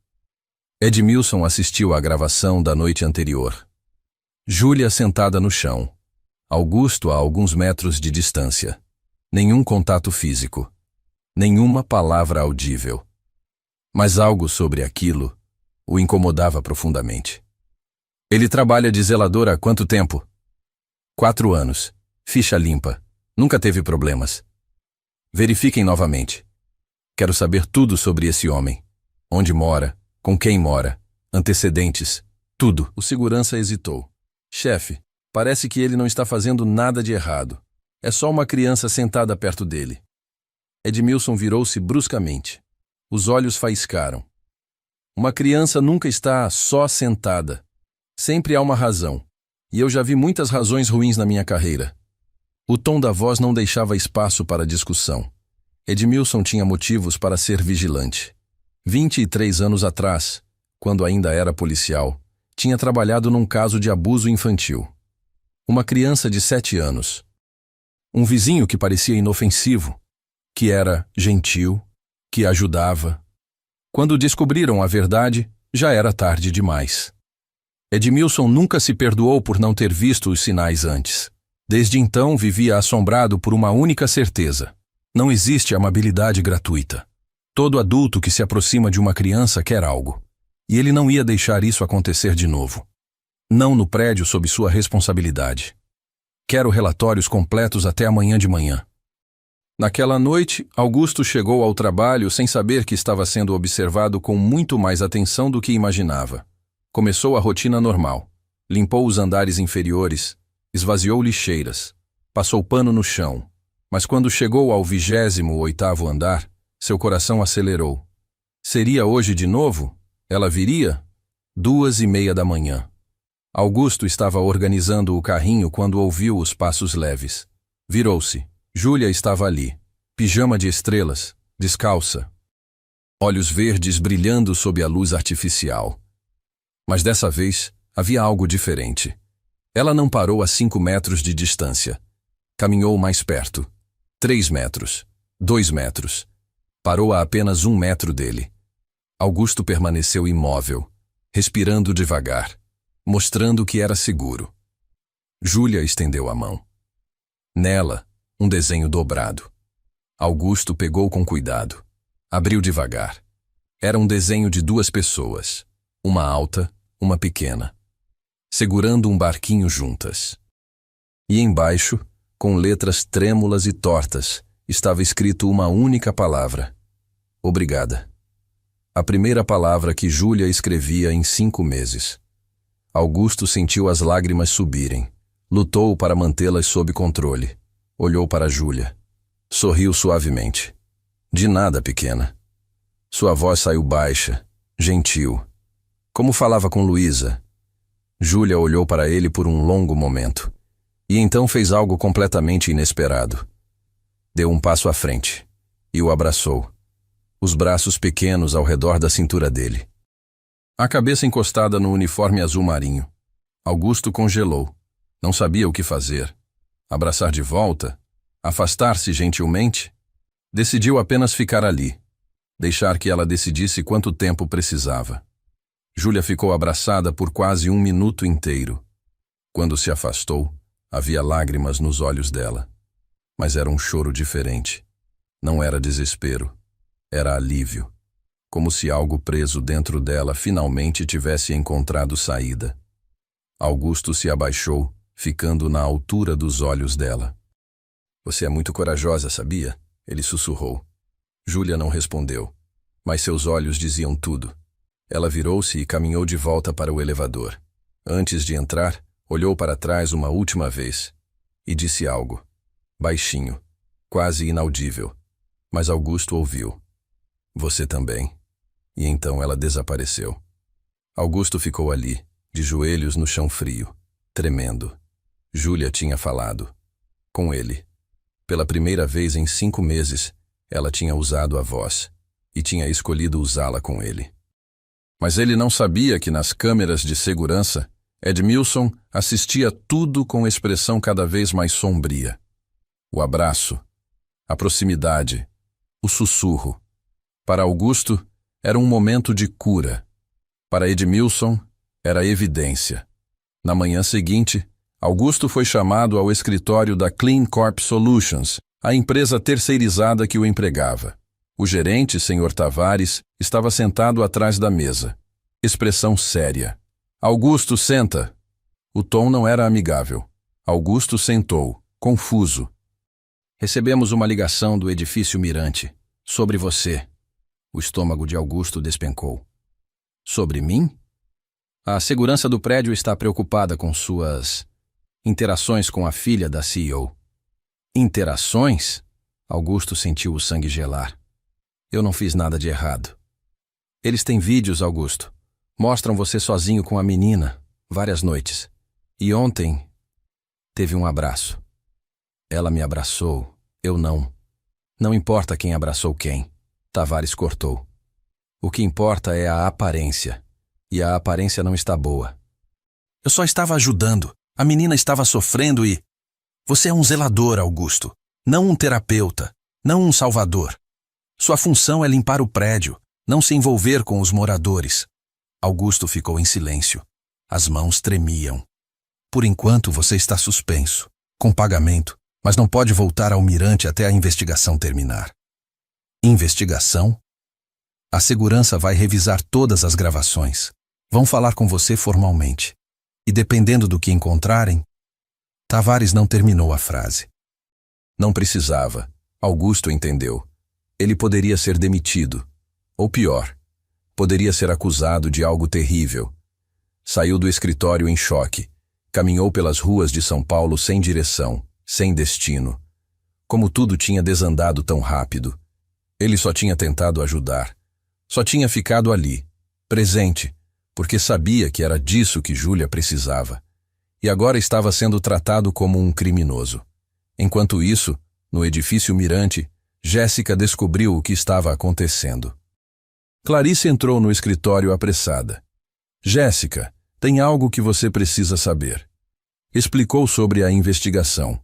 Edmilson assistiu à gravação da noite anterior. Júlia sentada no chão. Augusto a alguns metros de distância. Nenhum contato físico. Nenhuma palavra audível. Mas algo sobre aquilo o incomodava profundamente. Ele trabalha de zelador há quanto tempo? 4 anos. Ficha limpa. Nunca teve problemas. Verifiquem novamente. Quero saber tudo sobre esse homem. Onde mora? Com quem mora? Antecedentes? Tudo. O segurança hesitou. Chefe, parece que ele não está fazendo nada de errado. É só uma criança sentada perto dele. Edmilson virou-se bruscamente. Os olhos faiscaram. Uma criança nunca está só sentada. Sempre há uma razão. E eu já vi muitas razões ruins na minha carreira. O tom da voz não deixava espaço para discussão. Edmilson tinha motivos para ser vigilante. 23 anos atrás, quando ainda era policial, tinha trabalhado num caso de abuso infantil. Uma criança de 7 anos. Um vizinho que parecia inofensivo, que era gentil, que ajudava. Quando descobriram a verdade, já era tarde demais. Edmilson nunca se perdoou por não ter visto os sinais antes. Desde então vivia assombrado por uma única certeza. Não existe amabilidade gratuita. Todo adulto que se aproxima de uma criança quer algo. E ele não ia deixar isso acontecer de novo. Não no prédio sob sua responsabilidade. Quero relatórios completos até amanhã de manhã. Naquela noite, Augusto chegou ao trabalho sem saber que estava sendo observado com muito mais atenção do que imaginava. Começou a rotina normal. Limpou os andares inferiores, esvaziou lixeiras, passou pano no chão. Mas quando chegou ao 28º andar, seu coração acelerou. Seria hoje de novo? Ela viria? 2:30 da manhã. Augusto estava organizando o carrinho quando ouviu os passos leves. Virou-se. Júlia estava ali, pijama de estrelas, descalça. Olhos verdes brilhando sob a luz artificial. Mas dessa vez, havia algo diferente. Ela não parou a 5 metros de distância. Caminhou mais perto. 3 metros. 2 metros. Parou a apenas 1 metro dele. Augusto permaneceu imóvel, respirando devagar, mostrando que era seguro. Júlia estendeu a mão. Nela, um desenho dobrado. Augusto pegou com cuidado. Abriu devagar. Era um desenho de 2 pessoas. Uma alta, uma pequena. Segurando um barquinho juntas. E embaixo, com letras trêmulas e tortas, estava escrito uma única palavra. Obrigada. A primeira palavra que Júlia escrevia em 5 meses. Augusto sentiu as lágrimas subirem. Lutou para mantê-las sob controle. Olhou para Júlia. Sorriu suavemente. De nada, pequena. Sua voz saiu baixa, gentil. Como falava com Luísa. Júlia olhou para ele por um longo momento. E então fez algo completamente inesperado. Deu um passo à frente e o abraçou, os braços pequenos ao redor da cintura dele. A cabeça encostada no uniforme azul marinho. Augusto congelou. Não sabia o que fazer. Abraçar de volta? Afastar-se gentilmente? Decidiu apenas ficar ali. Deixar que ela decidisse quanto tempo precisava. Júlia ficou abraçada por quase 1 minuto inteiro. Quando se afastou, havia lágrimas nos olhos dela. Mas era um choro diferente. Não era desespero. Era alívio. Como se algo preso dentro dela finalmente tivesse encontrado saída. Augusto se abaixou, ficando na altura dos olhos dela. Você é muito corajosa, sabia? Ele sussurrou. Júlia não respondeu, mas seus olhos diziam tudo. Ela virou-se e caminhou de volta para o elevador. Antes de entrar, olhou para trás uma última vez e disse algo, baixinho, quase inaudível, mas Augusto ouviu. Você também. E então ela desapareceu. Augusto ficou ali, de joelhos no chão frio, tremendo. Júlia tinha falado. Com ele. Pela primeira vez em 5 meses, ela tinha usado a voz e tinha escolhido usá-la com ele. Mas ele não sabia que nas câmeras de segurança, Edmilson assistia tudo com expressão cada vez mais sombria. O abraço, a proximidade, o sussurro. Para Augusto, era um momento de cura. Para Edmilson, era evidência. Na manhã seguinte, Augusto foi chamado ao escritório da Clean Corp Solutions, a empresa terceirizada que o empregava. O gerente, Sr. Tavares, estava sentado atrás da mesa. Expressão séria. Augusto, senta. O tom não era amigável. Augusto sentou, confuso. Recebemos uma ligação do edifício Mirante. Sobre você. O estômago de Augusto despencou. Sobre mim? A segurança do prédio está preocupada com suas interações com a filha da CEO. Interações? Augusto sentiu o sangue gelar. Eu não fiz nada de errado. Eles têm vídeos, Augusto. Mostram você sozinho com a menina, várias noites. E ontem, teve um abraço. Ela me abraçou, eu não. Não importa quem abraçou quem. Tavares cortou. O que importa é a aparência. E a aparência não está boa. Eu só estava ajudando. A menina estava sofrendo e... Você é um zelador, Augusto. Não um terapeuta. Não um salvador. Sua função é limpar o prédio, não se envolver com os moradores. Augusto ficou em silêncio. As mãos tremiam. Por enquanto você está suspenso, com pagamento, mas não pode voltar ao Mirante até a investigação terminar. Investigação? A segurança vai revisar todas as gravações. Vão falar com você formalmente. E dependendo do que encontrarem... Tavares não terminou a frase. Não precisava. Augusto entendeu. Ele poderia ser demitido. Ou pior, poderia ser acusado de algo terrível. Saiu do escritório em choque. Caminhou pelas ruas de São Paulo sem direção, sem destino. Como tudo tinha desandado tão rápido. Ele só tinha tentado ajudar. Só tinha ficado ali, presente, porque sabia que era disso que Júlia precisava. E agora estava sendo tratado como um criminoso. Enquanto isso, no edifício Mirante, Jéssica descobriu o que estava acontecendo. Clarice entrou no escritório apressada. Jéssica, tem algo que você precisa saber. Explicou sobre a investigação,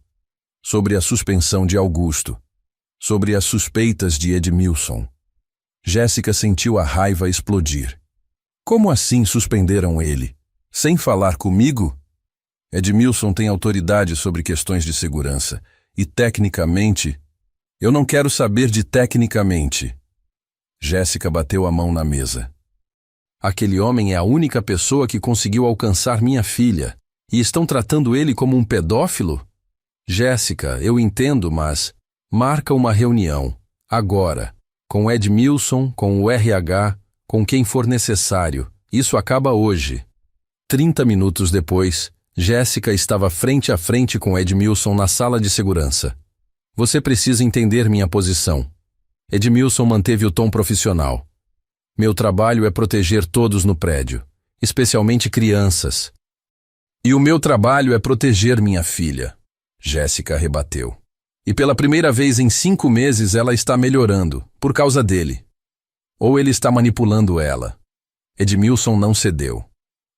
sobre a suspensão de Augusto, sobre as suspeitas de Edmilson. Jéssica sentiu a raiva explodir. Como assim suspenderam ele? Sem falar comigo? Edmilson tem autoridade sobre questões de segurança e, tecnicamente... Eu não quero saber de tecnicamente. Jéssica bateu a mão na mesa. Aquele homem é a única pessoa que conseguiu alcançar minha filha. E estão tratando ele como um pedófilo? Jéssica, eu entendo, mas... Marca uma reunião. Agora. Com Edmilson, com o RH, com quem for necessário. Isso acaba hoje. 30 minutos depois, Jéssica estava frente a frente com Edmilson na sala de segurança. Você precisa entender minha posição. Edmilson manteve o tom profissional. Meu trabalho é proteger todos no prédio, especialmente crianças. E o meu trabalho é proteger minha filha. Jéssica rebateu. E pela primeira vez em 5 meses ela está melhorando, por causa dele. Ou ele está manipulando ela. Edmilson não cedeu.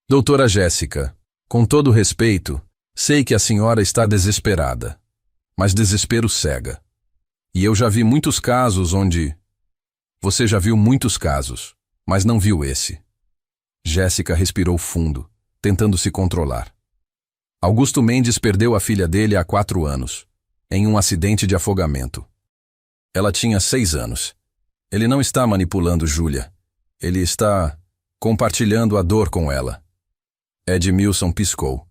Doutora Jéssica, com todo respeito, sei que a senhora está desesperada. Mas desespero cega. E eu já vi muitos casos onde... Você já viu muitos casos, mas não viu esse. Jéssica respirou fundo, tentando se controlar. Augusto Mendes perdeu a filha dele há 4 anos, em um acidente de afogamento. Ela tinha 6 anos. Ele não está manipulando Júlia. Ele está compartilhando a dor com ela. Edmilson piscou.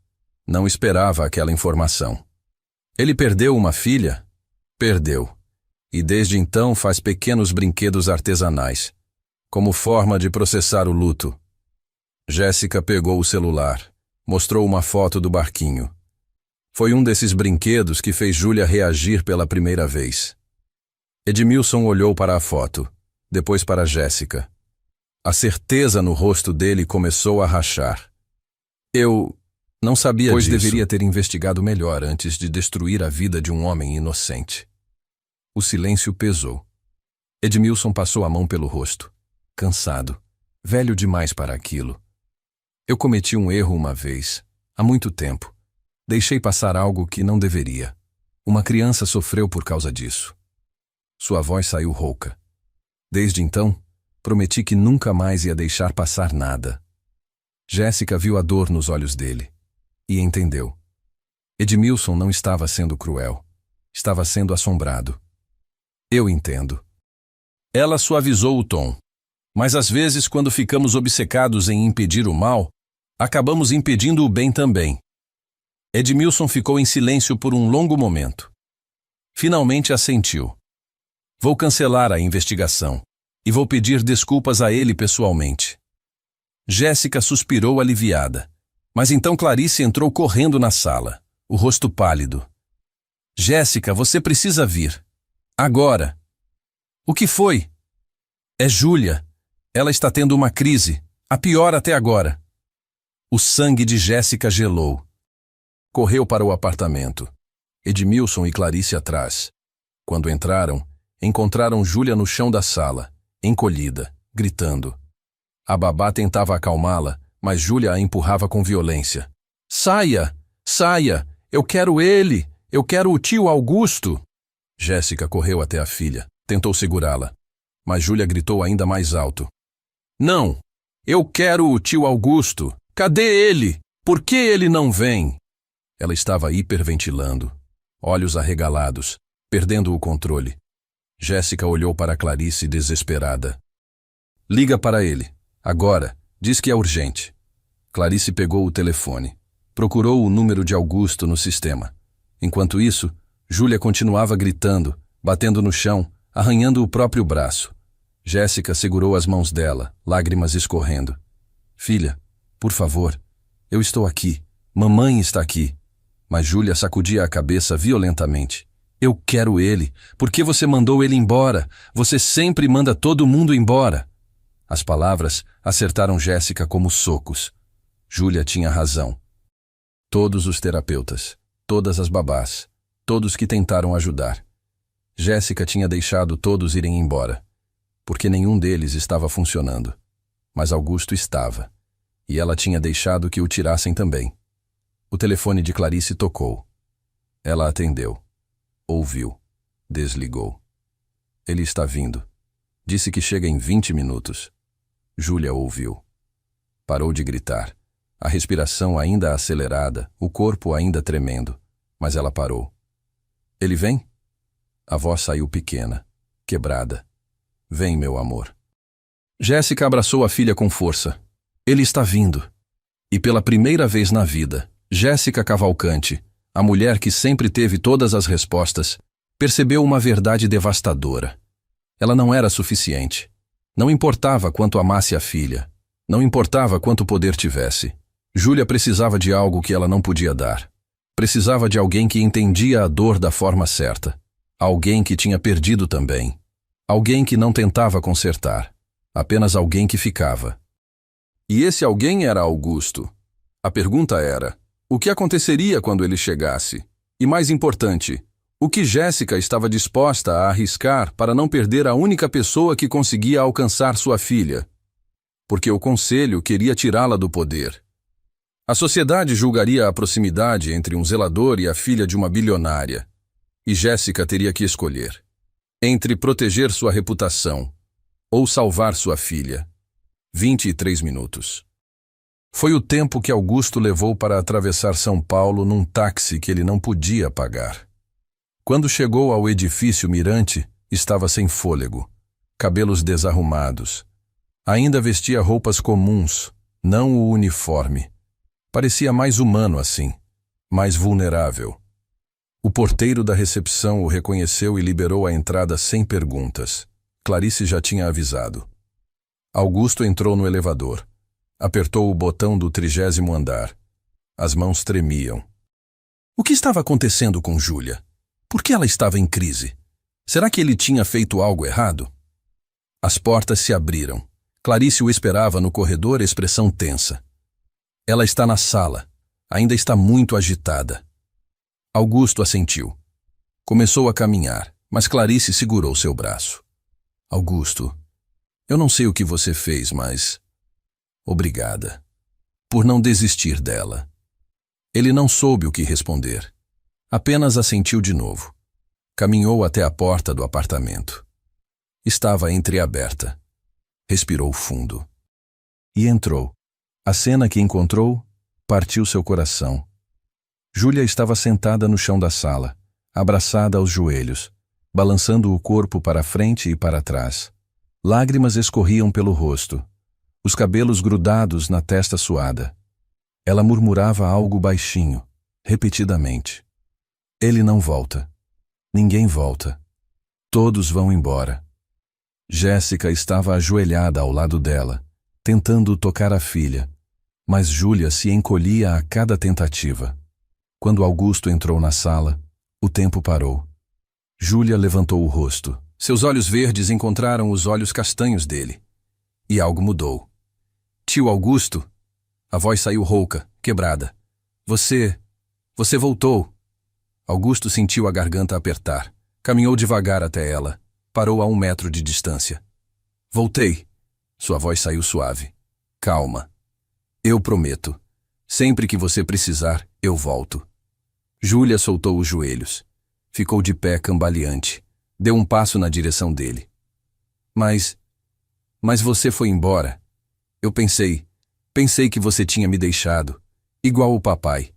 Não esperava aquela informação. Ele perdeu uma filha? Perdeu. E desde então faz pequenos brinquedos artesanais, como forma de processar o luto. Jéssica pegou o celular, mostrou uma foto do barquinho. Foi um desses brinquedos que fez Júlia reagir pela primeira vez. Edmilson olhou para a foto, depois para Jéssica. A certeza no rosto dele começou a rachar. Eu... não sabia disso. Pois deveria ter investigado melhor antes de destruir a vida de um homem inocente. O silêncio pesou. Edmilson passou a mão pelo rosto. Cansado. Velho demais para aquilo. Eu cometi um erro uma vez. Há muito tempo. Deixei passar algo que não deveria. Uma criança sofreu por causa disso. Sua voz saiu rouca. Desde então, prometi que nunca mais ia deixar passar nada. Jéssica viu a dor nos olhos dele. E entendeu. Edmilson não estava sendo cruel. Estava sendo assombrado. Eu entendo. Ela suavizou o tom. Mas às vezes, quando ficamos obcecados em impedir o mal, acabamos impedindo o bem também. Edmilson ficou em silêncio por um longo momento. Finalmente assentiu. Vou cancelar a investigação. E vou pedir desculpas a ele pessoalmente. Jéssica suspirou aliviada. Mas então Clarice entrou correndo na sala, o rosto pálido. Jéssica, você precisa vir. Agora. O que foi? É Júlia. Ela está tendo uma crise, a pior até agora. O sangue de Jéssica gelou. Correu para o apartamento. Edmilson e Clarice atrás. Quando encontraram Júlia no chão da sala, encolhida, gritando. A babá tentava acalmá-la, mas Júlia a empurrava com violência. Saia! Saia! Eu quero ele! Eu quero o tio Augusto! Jéssica correu até a filha, tentou segurá-la, mas Júlia gritou ainda mais alto. Não! Eu quero o tio Augusto! Cadê ele? Por que ele não vem? Ela estava hiperventilando, olhos arregalados, perdendo o controle. Jéssica olhou para Clarice desesperada. Liga para ele. Agora. Diz que é urgente. Clarice pegou o telefone. Procurou o número de Augusto no sistema. Enquanto isso, Júlia continuava gritando, batendo no chão, arranhando o próprio braço. Jéssica segurou as mãos dela, lágrimas escorrendo. Filha, por favor, eu estou aqui. Mamãe está aqui. Mas Júlia sacudia a cabeça violentamente. Eu quero ele. Por que você mandou ele embora? Você sempre manda todo mundo embora. As palavras acertaram Jéssica como socos. Júlia tinha razão. Todos os terapeutas, todas as babás, todos que tentaram ajudar. Jéssica tinha deixado todos irem embora, porque nenhum deles estava funcionando. Mas Augusto estava, e ela tinha deixado que o tirassem também. O telefone de Clarice tocou. Ela atendeu. Ouviu. Desligou. Ele está vindo. Disse que chega em 20 minutos. Júlia ouviu. Parou de gritar. A respiração ainda acelerada, o corpo ainda tremendo. Mas ela parou. Ele vem? A voz saiu pequena, quebrada. Vem, meu amor. Jéssica abraçou a filha com força. Ele está vindo. E pela primeira vez na vida, Jéssica Cavalcante, a mulher que sempre teve todas as respostas, percebeu uma verdade devastadora. Ela não era suficiente. Não importava quanto amasse a filha. Não importava quanto poder tivesse. Júlia precisava de algo que ela não podia dar. Precisava de alguém que entendia a dor da forma certa. Alguém que tinha perdido também. Alguém que não tentava consertar. Apenas alguém que ficava. E esse alguém era Augusto. A pergunta era, o que aconteceria quando ele chegasse? E mais importante, o que Jéssica estava disposta a arriscar para não perder a única pessoa que conseguia alcançar sua filha? Porque o conselho queria tirá-la do poder. A sociedade julgaria a proximidade entre um zelador e a filha de uma bilionária. E Jéssica teria que escolher. Entre proteger sua reputação ou salvar sua filha. 23 minutos. Foi o tempo que Augusto levou para atravessar São Paulo num táxi que ele não podia pagar. Quando chegou ao edifício Mirante, estava sem fôlego, cabelos desarrumados. Ainda vestia roupas comuns, não o uniforme. Parecia mais humano assim, mais vulnerável. O porteiro da recepção o reconheceu e liberou a entrada sem perguntas. Clarice já tinha avisado. Augusto entrou no elevador. Apertou o botão do 30º andar. As mãos tremiam. O que estava acontecendo com Júlia? Por que ela estava em crise? Será que ele tinha feito algo errado? As portas se abriram. Clarice o esperava no corredor, expressão tensa. Ela está na sala. Ainda está muito agitada. Augusto assentiu. Começou a caminhar, mas Clarice segurou seu braço. Augusto, eu não sei o que você fez, mas... Obrigada. Por não desistir dela. Ele não soube o que responder. Apenas assentiu de novo. Caminhou até a porta do apartamento. Estava entreaberta. Respirou fundo. E entrou. A cena que encontrou partiu seu coração. Júlia estava sentada no chão da sala, abraçada aos joelhos, balançando o corpo para frente e para trás. Lágrimas escorriam pelo rosto, os cabelos grudados na testa suada. Ela murmurava algo baixinho, repetidamente. Ele não volta. Ninguém volta. Todos vão embora. Jéssica estava ajoelhada ao lado dela, tentando tocar a filha, mas Júlia se encolhia a cada tentativa. Quando Augusto entrou na sala, o tempo parou. Júlia levantou o rosto. Seus olhos verdes encontraram os olhos castanhos dele. E algo mudou. Tio Augusto? A voz saiu rouca, quebrada. Você voltou. Augusto sentiu a garganta apertar. Caminhou devagar até ela. Parou a 1 metro de distância. Voltei. Sua voz saiu suave. Calma. Eu prometo. Sempre que você precisar, eu volto. Júlia soltou os joelhos. Ficou de pé cambaleante. Deu um passo na direção dele. Mas você foi embora. Eu pensei que você tinha me deixado, igual o papai.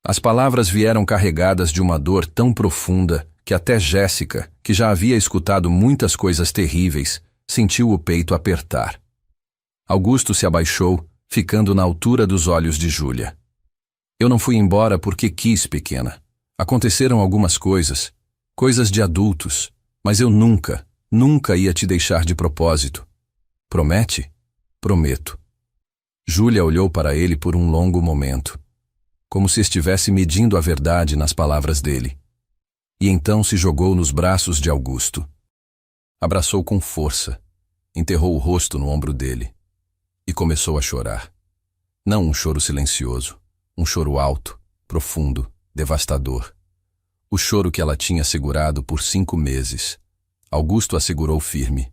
As palavras vieram carregadas de uma dor tão profunda que até Jéssica, que já havia escutado muitas coisas terríveis, sentiu o peito apertar. Augusto se abaixou, ficando na altura dos olhos de Júlia. Eu não fui embora porque quis, pequena. Aconteceram algumas coisas de adultos, mas eu nunca ia te deixar de propósito. Promete? Prometo. Júlia olhou para ele por um longo momento, como se estivesse medindo a verdade nas palavras dele. E então se jogou nos braços de Augusto. Abraçou com força, enterrou o rosto no ombro dele e começou a chorar. Não um choro silencioso, um choro alto, profundo, devastador. O choro que ela tinha segurado por 5 meses. Augusto a segurou firme.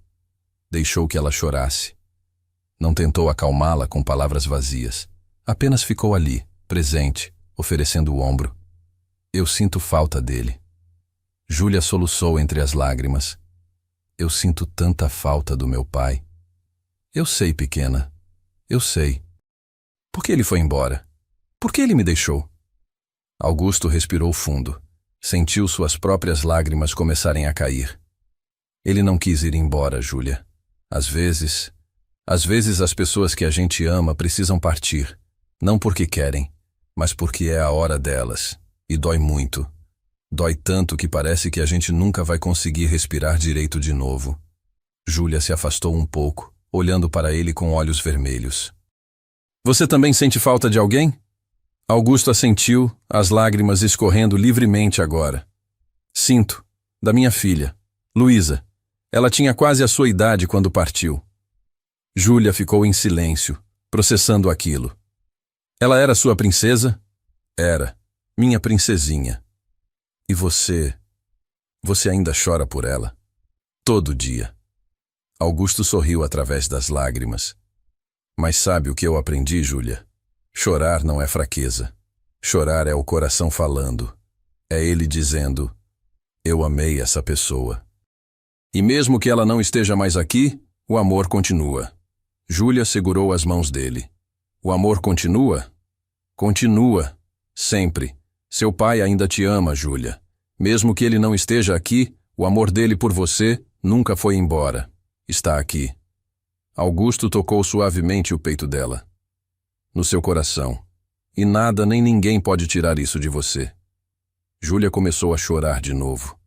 Deixou que ela chorasse. Não tentou acalmá-la com palavras vazias. Apenas ficou ali, presente, oferecendo o ombro. Eu sinto falta dele. Júlia soluçou entre as lágrimas. Eu sinto tanta falta do meu pai. Eu sei, pequena. Eu sei. Por que ele foi embora? Por que ele me deixou? Augusto respirou fundo. Sentiu suas próprias lágrimas começarem a cair. Ele não quis ir embora, Júlia. Às vezes as pessoas que a gente ama precisam partir. Não porque querem, mas porque é a hora delas. E dói muito. Dói tanto que parece que a gente nunca vai conseguir respirar direito de novo. Júlia se afastou um pouco, olhando para ele com olhos vermelhos. Você também sente falta de alguém? Augusto assentiu, as lágrimas escorrendo livremente agora. Sinto, da minha filha, Luísa. Ela tinha quase a sua idade quando partiu. Júlia ficou em silêncio, processando aquilo. Ela era sua princesa? Era, minha princesinha. E você ainda chora por ela? Todo dia. Augusto sorriu através das lágrimas. Mas sabe o que eu aprendi, Júlia? Chorar não é fraqueza. Chorar é o coração falando. É ele dizendo, eu amei essa pessoa. E mesmo que ela não esteja mais aqui, o amor continua. Júlia segurou as mãos dele. O amor continua? Continua. Sempre. Seu pai ainda te ama, Júlia. Mesmo que ele não esteja aqui, o amor dele por você nunca foi embora. Está aqui. Augusto tocou suavemente o peito dela. No seu coração. E nada nem ninguém pode tirar isso de você. Júlia começou a chorar de novo.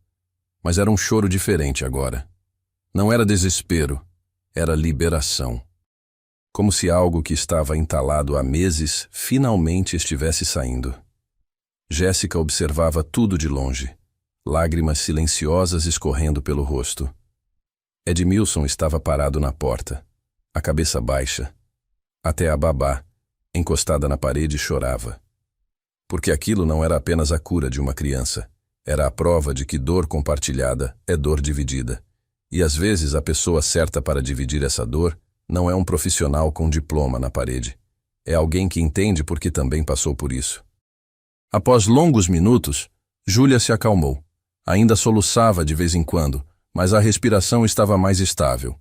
Mas era um choro diferente agora. Não era desespero, era liberação. Como se algo que estava entalado há meses finalmente estivesse saindo. Jéssica observava tudo de longe, lágrimas silenciosas escorrendo pelo rosto. Edmilson estava parado na porta, a cabeça baixa. Até a babá, encostada na parede, chorava. Porque aquilo não era apenas a cura de uma criança, era a prova de que dor compartilhada é dor dividida. E às vezes a pessoa certa para dividir essa dor não é um profissional com diploma na parede. É alguém que entende porque também passou por isso. Após longos minutos, Júlia se acalmou. Ainda soluçava de vez em quando, mas a respiração estava mais estável.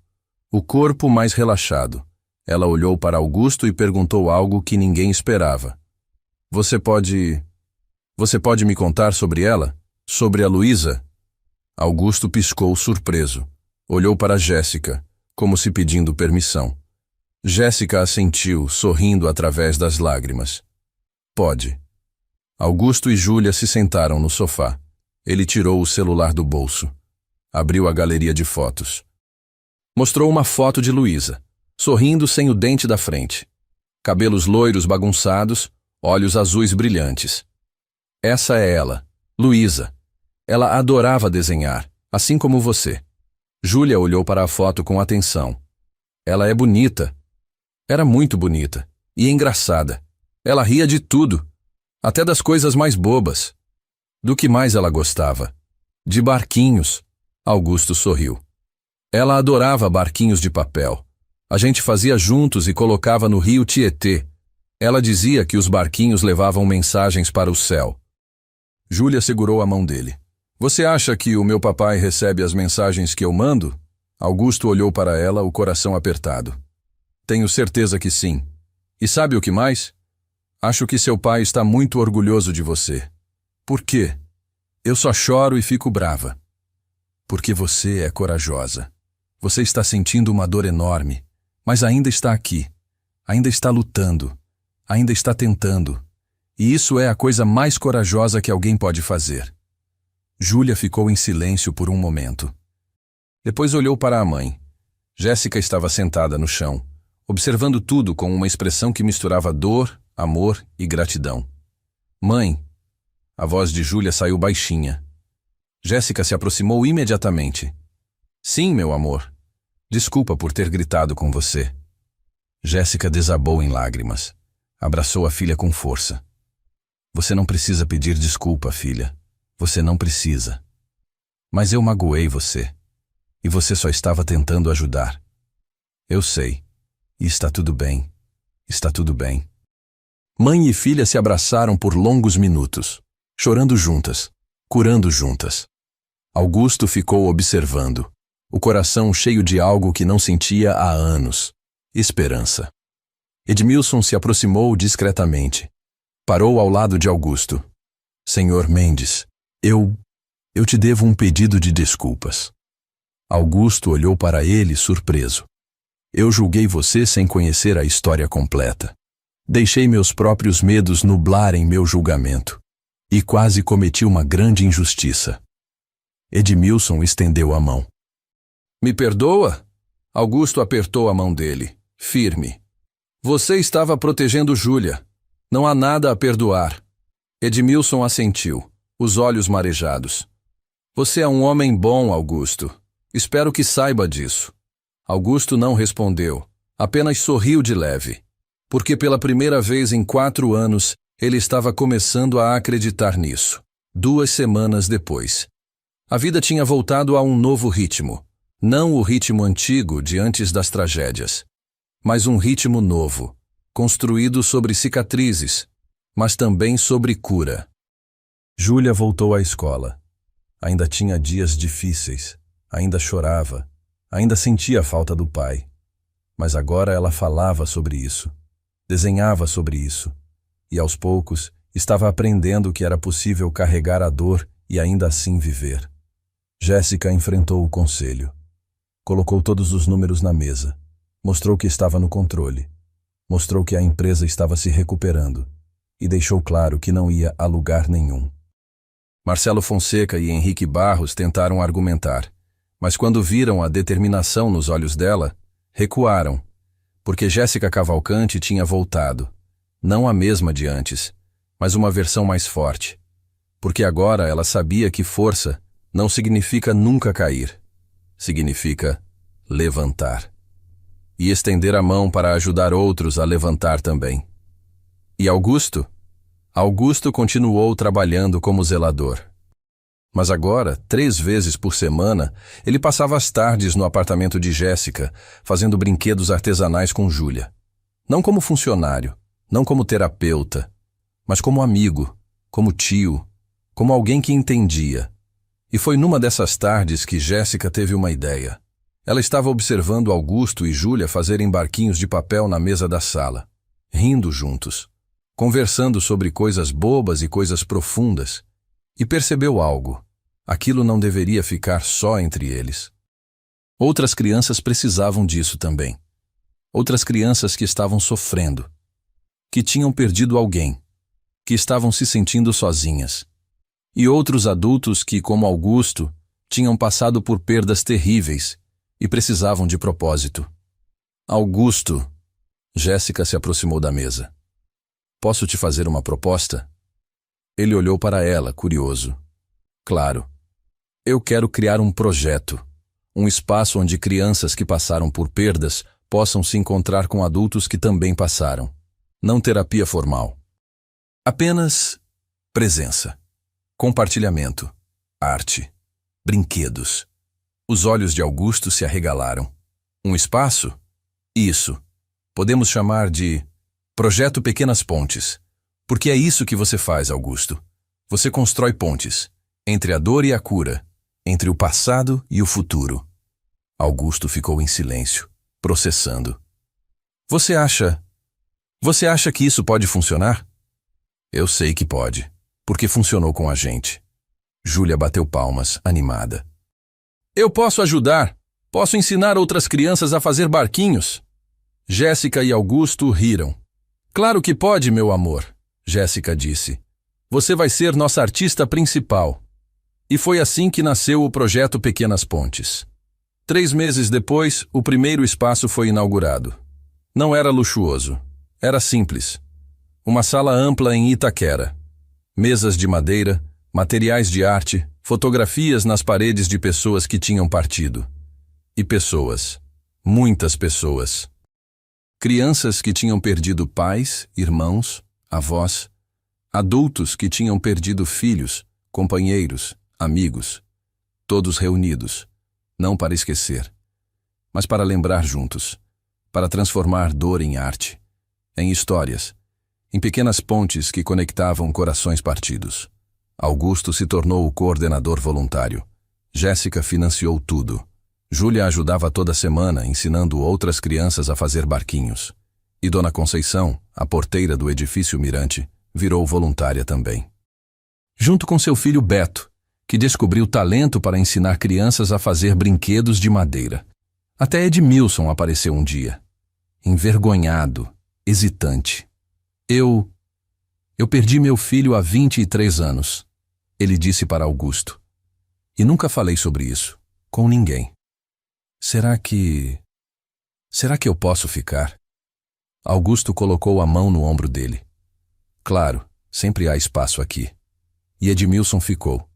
O corpo mais relaxado. Ela olhou para Augusto e perguntou algo que ninguém esperava. Você pode me contar sobre ela? Sobre a Luísa? Augusto piscou surpreso. Olhou para Jéssica, como se pedindo permissão. Jéssica assentiu, sorrindo através das lágrimas. Pode. Augusto e Júlia se sentaram no sofá. Ele tirou o celular do bolso. Abriu a galeria de fotos. Mostrou uma foto de Luísa, sorrindo sem o dente da frente. Cabelos loiros bagunçados, olhos azuis brilhantes. Essa é ela, Luísa. Ela adorava desenhar, assim como você. Júlia olhou para a foto com atenção. Ela é bonita. Era muito bonita e engraçada. Ela ria de tudo, até das coisas mais bobas. Do que mais ela gostava? De barquinhos. Augusto sorriu. Ela adorava barquinhos de papel. A gente fazia juntos e colocava no rio Tietê. Ela dizia que os barquinhos levavam mensagens para o céu. Júlia segurou a mão dele. Você acha que o meu papai recebe as mensagens que eu mando? Augusto olhou para ela, o coração apertado. Tenho certeza que sim. E sabe o que mais? Acho que seu pai está muito orgulhoso de você. Por quê? Eu só choro e fico brava. Porque você é corajosa. Você está sentindo uma dor enorme, mas ainda está aqui. Ainda está lutando. Ainda está tentando. E isso é a coisa mais corajosa que alguém pode fazer. Júlia ficou em silêncio por um momento. Depois olhou para a mãe. Jéssica estava sentada no chão, observando tudo com uma expressão que misturava dor, amor e gratidão. Mãe! A voz de Júlia saiu baixinha. Jéssica se aproximou imediatamente. Sim, meu amor. Desculpa por ter gritado com você. Jéssica desabou em lágrimas. Abraçou a filha com força. Você não precisa pedir desculpa, filha. Você não precisa. Mas eu magoei você. E você só estava tentando ajudar. Eu sei. E está tudo bem. Está tudo bem. Mãe e filha se abraçaram por longos minutos, chorando juntas, curando juntas. Augusto ficou observando, o coração cheio de algo que não sentia há anos. Esperança. Edmilson se aproximou discretamente. Parou ao lado de Augusto. Senhor Mendes, eu te devo um pedido de desculpas. Augusto olhou para ele surpreso. Eu julguei você sem conhecer a história completa. Deixei meus próprios medos nublarem meu julgamento. E quase cometi uma grande injustiça. Edmilson estendeu a mão. Me perdoa? Augusto apertou a mão dele, firme. Você estava protegendo Júlia. Não há nada a perdoar. Edmilson assentiu, os olhos marejados. Você é um homem bom, Augusto. Espero que saiba disso. Augusto não respondeu, apenas sorriu de leve, porque pela primeira vez em 4 anos ele estava começando a acreditar nisso. 2 semanas depois. A vida tinha voltado a um novo ritmo, não o ritmo antigo de antes das tragédias, mas um ritmo novo, construído sobre cicatrizes, mas também sobre cura. Júlia voltou à escola. Ainda tinha dias difíceis, ainda chorava, ainda sentia a falta do pai. Mas agora ela falava sobre isso, desenhava sobre isso, e aos poucos estava aprendendo que era possível carregar a dor e ainda assim viver. Jéssica enfrentou o conselho. Colocou todos os números na mesa. Mostrou que estava no controle. Mostrou que a empresa estava se recuperando. E deixou claro que não ia a lugar nenhum. Marcelo Fonseca e Henrique Barros tentaram argumentar, mas quando viram a determinação nos olhos dela, recuaram, porque Jéssica Cavalcante tinha voltado, não a mesma de antes, mas uma versão mais forte, porque agora ela sabia que força não significa nunca cair, significa levantar. E estender a mão para ajudar outros a levantar também. E Augusto? Augusto continuou trabalhando como zelador. Mas agora, 3 vezes por semana, ele passava as tardes no apartamento de Jéssica, fazendo brinquedos artesanais com Júlia. Não como funcionário, não como terapeuta, mas como amigo, como tio, como alguém que entendia. E foi numa dessas tardes que Jéssica teve uma ideia. Ela estava observando Augusto e Júlia fazerem barquinhos de papel na mesa da sala, rindo juntos, conversando sobre coisas bobas e coisas profundas, e percebeu algo. Aquilo não deveria ficar só entre eles. Outras crianças precisavam disso também. Outras crianças que estavam sofrendo, que tinham perdido alguém, que estavam se sentindo sozinhas. E outros adultos que, como Augusto, tinham passado por perdas terríveis e precisavam de propósito. Augusto. Jéssica se aproximou da mesa. Posso te fazer uma proposta? Ele olhou para ela, curioso. Claro. Eu quero criar um projeto. Um espaço onde crianças que passaram por perdas possam se encontrar com adultos que também passaram. Não terapia formal. Apenas presença, compartilhamento, arte, brinquedos. Os olhos de Augusto se arregalaram. Um espaço? Isso. Podemos chamar de Projeto Pequenas Pontes. Porque é isso que você faz, Augusto. Você constrói pontes entre a dor e a cura, entre o passado e o futuro. Augusto ficou em silêncio, processando. Você acha que isso pode funcionar? Eu sei que pode, porque funcionou com a gente. Júlia bateu palmas, animada. Eu posso ajudar. Posso ensinar outras crianças a fazer barquinhos. Jéssica e Augusto riram. Claro que pode, meu amor, Jéssica disse. Você vai ser nossa artista principal. E foi assim que nasceu o projeto Pequenas Pontes. 3 meses depois, o primeiro espaço foi inaugurado. Não era luxuoso. Era simples. Uma sala ampla em Itaquera. Mesas de madeira, materiais de arte, fotografias nas paredes de pessoas que tinham partido. E pessoas. Muitas pessoas. Crianças que tinham perdido pais, irmãos, avós. Adultos que tinham perdido filhos, companheiros, amigos. Todos reunidos. Não para esquecer, mas para lembrar juntos. Para transformar dor em arte. Em histórias. Em pequenas pontes que conectavam corações partidos. Augusto se tornou o coordenador voluntário. Jéssica financiou tudo. Júlia ajudava toda semana, ensinando outras crianças a fazer barquinhos. E Dona Conceição, a porteira do edifício Mirante, virou voluntária também. Junto com seu filho Beto, que descobriu talento para ensinar crianças a fazer brinquedos de madeira. Até Edmilson apareceu um dia. Envergonhado, hesitante. Eu perdi meu filho há 23 anos, ele disse para Augusto. E nunca falei sobre isso, com ninguém. Será que eu posso ficar? Augusto colocou a mão no ombro dele. Claro, sempre há espaço aqui. E Edmilson ficou.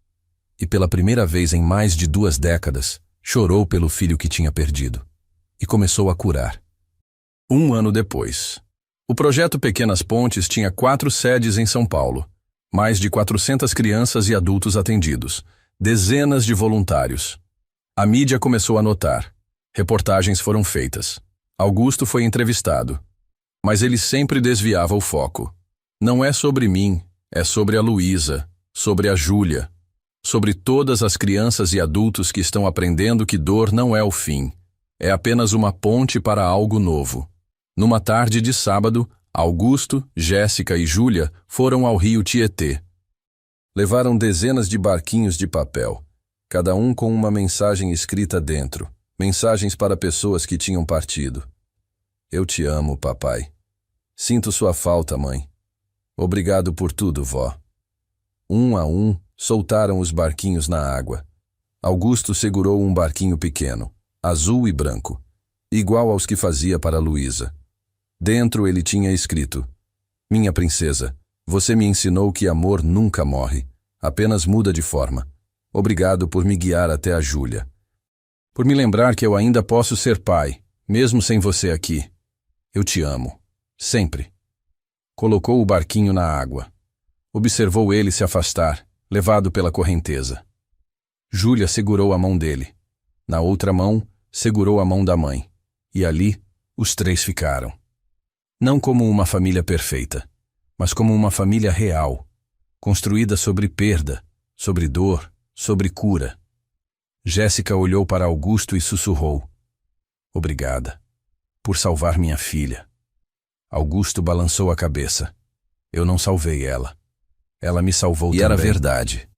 E pela primeira vez em mais de 2 décadas, chorou pelo filho que tinha perdido. E começou a curar. 1 ano depois. O projeto Pequenas Pontes tinha 4 sedes em São Paulo. Mais de 400 crianças e adultos atendidos. Dezenas de voluntários. A mídia começou a notar. Reportagens foram feitas. Augusto foi entrevistado. Mas ele sempre desviava o foco. Não é sobre mim, é sobre a Luísa, sobre a Júlia. Sobre todas as crianças e adultos que estão aprendendo que dor não é o fim. É apenas uma ponte para algo novo. Numa tarde de sábado, Augusto, Jéssica e Júlia foram ao rio Tietê. Levaram dezenas de barquinhos de papel, cada um com uma mensagem escrita dentro. Mensagens para pessoas que tinham partido. Eu te amo, papai. Sinto sua falta, mãe. Obrigado por tudo, vó. Um a um, soltaram os barquinhos na água. Augusto segurou um barquinho pequeno, azul e branco, igual aos que fazia para Luísa. Dentro ele tinha escrito: Minha princesa, você me ensinou que amor nunca morre, apenas muda de forma. Obrigado por me guiar até a Júlia. Por me lembrar que eu ainda posso ser pai, mesmo sem você aqui. Eu te amo. Sempre. Colocou o barquinho na água. Observou ele se afastar, levado pela correnteza. Júlia segurou a mão dele. Na outra mão, segurou a mão da mãe. E ali, os 3 ficaram. Não como uma família perfeita, mas como uma família real, construída sobre perda, sobre dor, sobre cura. Jéssica olhou para Augusto e sussurrou: Obrigada, por salvar minha filha. Augusto balançou a cabeça. Eu não salvei ela. Ela me salvou também. E era verdade.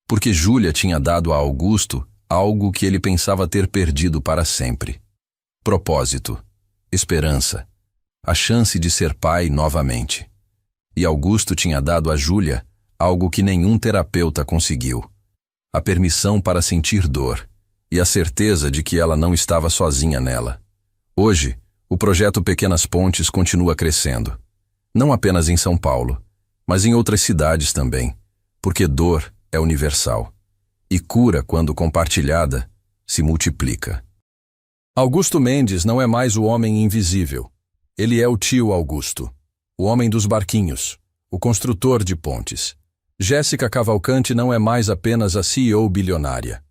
Porque Júlia tinha dado a Augusto algo que ele pensava ter perdido para sempre. Propósito, esperança, a chance de ser pai novamente. E Augusto tinha dado a Júlia algo que nenhum terapeuta conseguiu: a permissão para sentir dor e a certeza de que ela não estava sozinha nela. Hoje, o projeto Pequenas Pontes continua crescendo. Não apenas em São Paulo, mas em outras cidades também, porque dor é universal. E cura, quando compartilhada, se multiplica. Augusto Mendes não é mais o homem invisível. Ele é o tio Augusto, o homem dos barquinhos, o construtor de pontes. Jéssica Cavalcante não é mais apenas a CEO bilionária.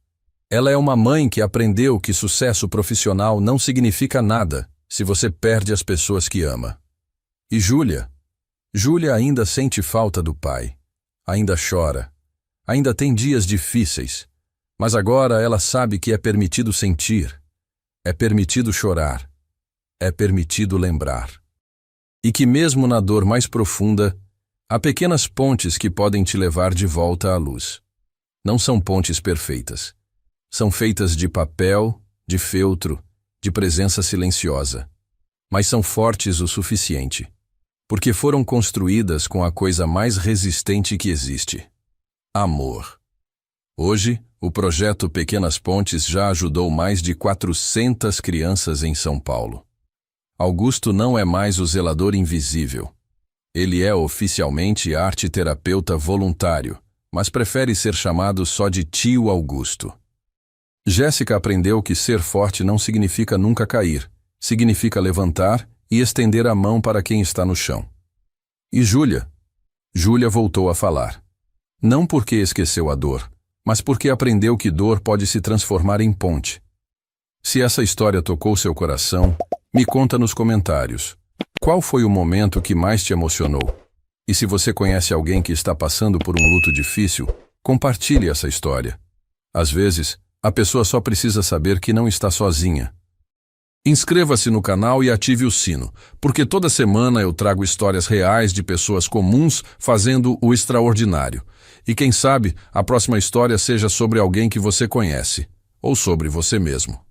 Ela é uma mãe que aprendeu que sucesso profissional não significa nada se você perde as pessoas que ama. E Júlia? Júlia ainda sente falta do pai, ainda chora, ainda tem dias difíceis, mas agora ela sabe que é permitido sentir, é permitido chorar, é permitido lembrar. E que mesmo na dor mais profunda, há pequenas pontes que podem te levar de volta à luz. Não são pontes perfeitas. São feitas de papel, de feltro, de presença silenciosa. Mas são fortes o suficiente, porque foram construídas com a coisa mais resistente que existe: amor. Hoje, o projeto Pequenas Pontes já ajudou mais de 400 crianças em São Paulo. Augusto não é mais o zelador invisível. Ele é oficialmente arte-terapeuta voluntário, mas prefere ser chamado só de tio Augusto. Jéssica aprendeu que ser forte não significa nunca cair, significa levantar e estender a mão para quem está no chão. E Júlia? Júlia voltou a falar. Não porque esqueceu a dor, mas porque aprendeu que dor pode se transformar em ponte. Se essa história tocou seu coração, me conta nos comentários. Qual foi o momento que mais te emocionou? E se você conhece alguém que está passando por um luto difícil, compartilhe essa história. Às vezes, a pessoa só precisa saber que não está sozinha. Inscreva-se no canal e ative o sino, porque toda semana eu trago histórias reais de pessoas comuns fazendo o extraordinário. E quem sabe, a próxima história seja sobre alguém que você conhece, ou sobre você mesmo.